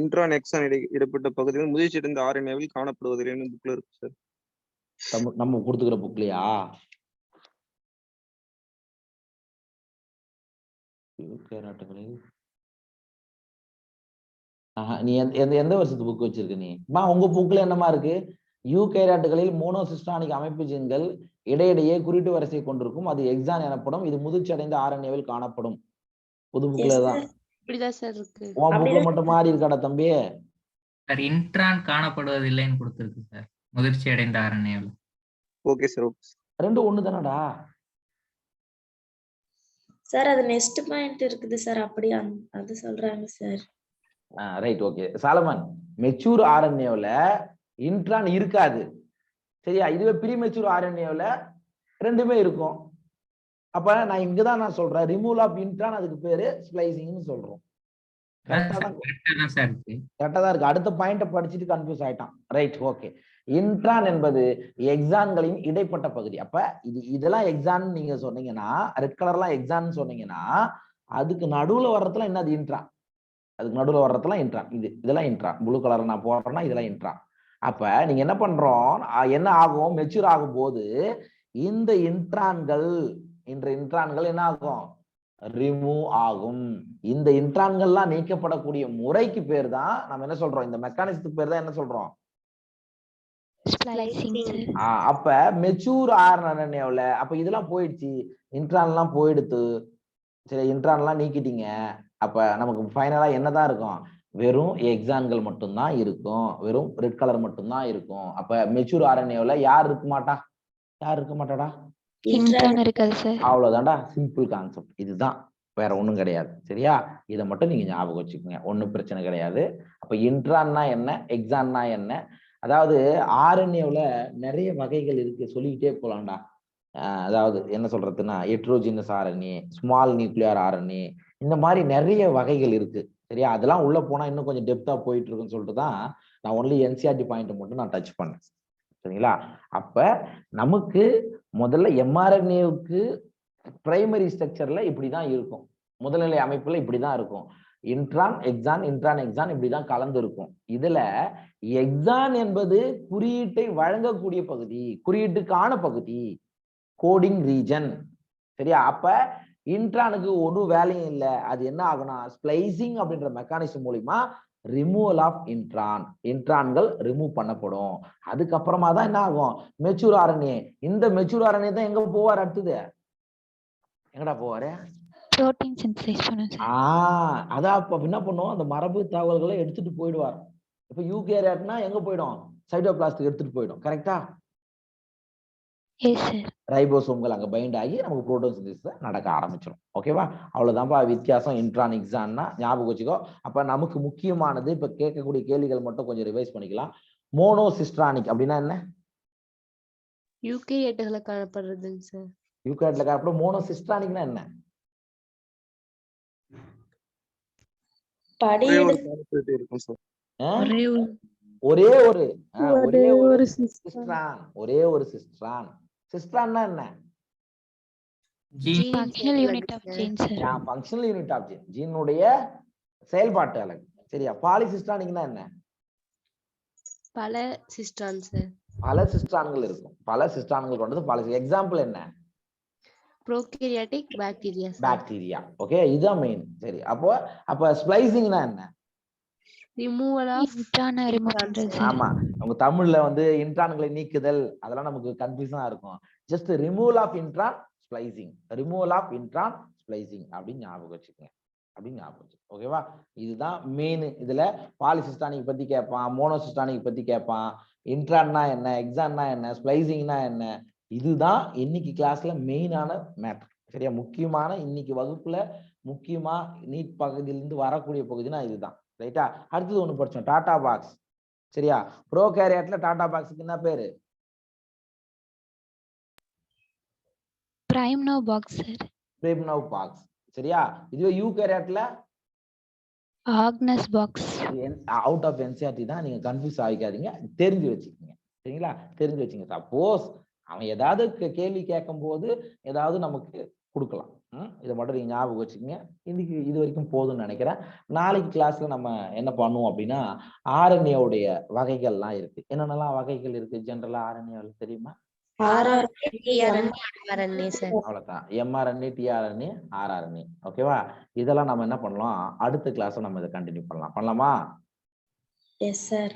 இன்ட்ரான் எக்ஸான் இடைப்பட்ட பகுதியில் முதிர்ச்சி அடைந்த ஆர்என்ஏவில் காணப்படுவதில்லைன்னு புக்ல இருக்கு சார். நம்ம கொடுத்துக்கிற புக்லயா? நீ எந்த வருஷத்து புக் வச்சிருக்க நீ? உங்க புக்ல என்னமா இருக்கு? யூகேரியாட்டுகளில் மோனோசிஸ்டானிக் அமைப்பு ஜீன்கள் இடையிடையே குறியீட்டு வரிசையை கொண்டிருக்கும். அது எக்ஸான் எனப்படும். இது முதிர்ச்சி அடைந்த ஆர்என்ஏவில் காணப்படும். புது புக்ல தான். இப்படிதான் சார் இருக்கு. உன் புக்ல மட்டும் மாறி இருக்காடா தம்பி? சார் இன்ட்ரான் காணப்படுவதில்லைன்னு கொடுத்திருக்கு சார், முதிர்ச்சி அடைந்த ஆர்என்ஏவில். Okay sir. ரெண்டும் ஒண்ணு தானடா சார்? அது நெக்ஸ்ட் பாயிண்ட் இருக்குது சார். அப்படியே அது சொல்றாங்க sir. Right, okay. Solomon, mature ஆர்என்ஏவில் இன்ட்ரான் இருக்காது, சரியா? இதுவே ப்ரீ மெச்சூர் ஆர்என்ஏவில் ரெண்டுமே இருக்கும். அப்ப நான் இங்கதான் நான் சொல்றேன், ரிமூவல் ஆஃப் இன்ட்ரான், அதுக்கு பேரு ஸ்ப்ளைசிங்னு சொல்றோம். கரெக்டா தான் இருக்கு. அடுத்த பாயிண்ட படிச்சுட்டு கன்ஃபியூஸ் ஆயிட்டான். Right, okay. இன்ட்ரான் என்பது எக்ஸான்களின் இடைப்பட்ட பகுதி. அப்ப இதெல்லாம் எக்ஸான் நீங்க சொன்னீங்கன்னா, ரெட் கலர்லாம் எக்ஸான் சொன்னீங்கன்னா, அதுக்கு நடுவுல வர்றதுல என்னது? இன்ட்ரான். அதுக்கு நடுவுல வர்றதுலாம் இன்ட்ரான். இதெல்லாம் இன்ட்ரான். ப்ளூ கலர் நான் போடுறேன்னா இதெல்லாம் இன்ட்ரான். அப்ப நீங்க என்ன பண்றோம், என்ன ஆகும்? மெச்சூர் ஆகும் போது இந்த இன்ட்ரான்கள் என்ன ஆகும்? ரிமூவ் ஆகும். இந்த இன்ட்ரான்கள்லாம் நீக்கப்படக்கூடிய முறைக்கு பேர் தான் நம்ம என்ன சொல்றோம்? இந்த மெக்கானிசத்துக்கு பேர் தான் என்ன சொல்றோம்? அப்ப மெச்சூர் ஆர்என்ஏவில் அப்ப இதெல்லாம் போயிடுச்சு, இன்ட்ரான்லாம் போயிடுத்து, சரி, இன்ட்ரான்லாம் நீக்கிட்டீங்க. அப்ப நமக்கு ஃபைனலா என்னதான் இருக்கும்? வெறும் எக்ஸான்கள் மட்டும்தான் இருக்கும். வெறும் ரெட் கலர் மட்டும்தான் இருக்கும். அப்ப மெச்சூர் ஆர்என்ஏவில் யார் இருக்க மாட்டா? யார் இருக்க மாட்டாடா? அவ்வளவுதான்டா. சிம்பிள் கான்செப்ட் இதுதான், வேற ஒண்ணும் கிடையாது. சரியா? இதை மட்டும் நீங்க ஞாபகம் வச்சுக்கோங்க, ஒன்னும் பிரச்சனை கிடையாது. அப்ப இன்ட்ரான்னா என்ன, எக்ஸான்னா என்ன? அதாவது ஆர்என்ஏவில் நிறைய வகைகள் இருக்கு, சொல்லிக்கிட்டே போலாம்டா. அதாவது என்ன சொல்றதுன்னா, heterogeneous RNA, small nuclear RNA, இந்த மாதிரி நிறைய வகைகள் இருக்கு. சரியா? அதெல்லாம் உள்ள போனா இன்னும் கொஞ்சம் டெப்தா போயிட்டு இருக்குன்னு சொல்லிட்டு தான் நான் ஒன்லி என்சிஆர்டி பாயிண்ட் மட்டும் நான் டச் பண்ணேன். சரிங்களா? அப்ப நமக்கு முதல்ல எம்ஆர்என்ஏவுக்கு பிரைமரி ஸ்ட்ரக்சர்ல இப்படிதான் இருக்கும், முதல்நிலை அமைப்புல இப்படிதான் இருக்கும். இன்ட்ரான் எக்ஸான், இன்ட்ரான் எக்ஸான் இப்படிதான் கலந்து இருக்கும். இதுல எக்ஸான் என்பது குறியீட்டை வழங்கக்கூடிய பகுதி, குறியீட்டுக்கான பகுதி, கோடிங் ரீஜன். சரியா? அப்ப இன்ட்ரானுக்கு ஒரு வேலையும் இல்லை. அது என்ன ஆகும்னா, ஸ்ப்ளைசிங் அப்படின்ற மெக்கானிசம் மூலியமா ரிமூவல் ஆஃப் இன்ட்ரான்கள் ரிமூவ் பண்ணப்படும். அதுக்கப்புறமா தான் என்ன ஆகும்? Mature RNA. இந்த மெச்சூர் ஆர்என்ஏ தான் எங்க போவார்? அடுத்தது எங்கடா போவாரு? புரோட்டீன் சிந்தசைஸ் பண்ணும். அதான் அப்ப என்ன பண்ணுவோம், அந்த மரபு தகவல்களை எடுத்துட்டு போயிடுவார். இப்ப யூகேரியாட்னா எங்க போயிடும்? சைட்டோபிளாஸ்டுக்கு எடுத்துட்டு போயிடும். கரெக்டா? ரைபோசோம்கள் அங்க பைண்ட் ஆகி நமக்கு புரோட்டீன் சிந்தசிஸ் நடக்க ஆரம்பிச்சிடும். ஓகேவா? அவ்வளவுதான்ப்பா வித்தியாசம் இன்ட்ரான் எக்ஸான்னா, ஞாபகம் வச்சுக்கோ. அப்ப நமக்கு முக்கியமானது இப்ப கேட்கக்கூடிய கேள்விகள் மட்டும் கொஞ்சம் ரிவைஸ் பண்ணிக்கலாம். மோனோசிஸ்ட்ரானிக் அப்படின்னா என்ன? யூகேரியட்களை காணப்படுறதுங்க சார். யூகேரியட்ல காணப்படும். மோனோசிஸ்ட்ரானிக்னா என்ன? ஒரே ஒரு சிஸ்ட்ரான். ஒரே ஒரு சிஸ்ட்ரான். சிஸ்ட்ரான்னா என்ன? Functional unit of gene sir. Functional unit of gene, ஜீனுடைய செயல்பாட்டு அலகு. சரியா? பாலிசிஸ்ட்ரானிக்னா என்ன? பல சிஸ்ட்ரான் சார். பல சிஸ்ட்ரான்கள் இருக்கும். பல சிஸ்ட்ரான்கள் கொண்டது பல. எக்ஸாம்பிள் என்ன? Prokaryotic bacteria. பாக்டீரியா. ஓகே, இதுதான் மெயின். சரி, அப்ப ஸ்ப்ளைசிங்னா என்ன? ரிமூவல் ஆஃப் இன்ட்ரானை ரிமூவ் பண்றது. ஆமா, உங்க தமிழ்ல வந்து இன்ட்ரான்களை நீக்குதல், அதெல்லாம் நமக்கு கன்ஃபியூஷனா இருக்கும். Just removal of intron splicing, removal of intron splicing அப்படின்னு ஞாபகம் வச்சுக்கோங்க. அப்படின்னு ஞாபகம் வச்சு. ஓகேவா? இதுதான் மெயின். இதுல பாலிசிஸ்டானிக் பத்தி கேட்பான், மோனோசிஸ்டானிக் பத்தி கேட்பான், இன்ட்ரான்னா என்ன, எக்ஸான்னா என்ன, ஸ்பிளைசிங்னா என்ன. இதுதான் இன்னைக்கு கிளாஸ்ல மெயினான மேட்டர். சரியா? முக்கியமான இன்னைக்கு வகுப்புல முக்கியமா நீட் பகுதியிலிருந்து வரக்கூடிய பகுதினா இதுதான். ரைட்டா? அடுத்தது ஒண்ணு படிச்சோம், டாடா பாக்ஸ். சரியா? ப்ரோகாரியாட்ல டாடா பாக்ஸுக்கு என்ன பேரு? Pribnow box sir. Pribnow box. சரியா? இதுவே யூகாரியாட்ல Hogness box. Out of NCERT தான், நீங்க கன்ஃபியூஸ் ஆகிக்காதீங்க, தெரிஞ்சு வச்சுக்கோங்க. சரிங்களா? தெரிஞ்சு வச்சுங்க. சப்போஸ் அவன் ஏதாவது கேள்வி கேட்கும் போது ஏதாவது நமக்கு கொடுக்கலாம். இதை மட்டும் நீங்க ஞாபகம் வச்சுக்கோங்க. இன்னைக்கு இது வரைக்கும் போதும்னு நினைக்கிறேன். நாளைக்கு கிளாஸ்ல நம்ம என்ன பண்ணுவோம் அப்படின்னா, ஆர்என்ஏவுடைய வகைகள்லாம் இருக்கு. என்னென்னலாம் வகைகள் இருக்கு ஜென்ரலா ஆர்என்ஏல தெரியுமா? அவ்வளவுதான். MRNA, tRNA, rRNA. ஓகேவா? இதெல்லாம் நம்ம என்ன பண்ணலாம், அடுத்த கிளாஸ் நம்ம இதை கண்டினியூ பண்ணலாமா? Yes sir.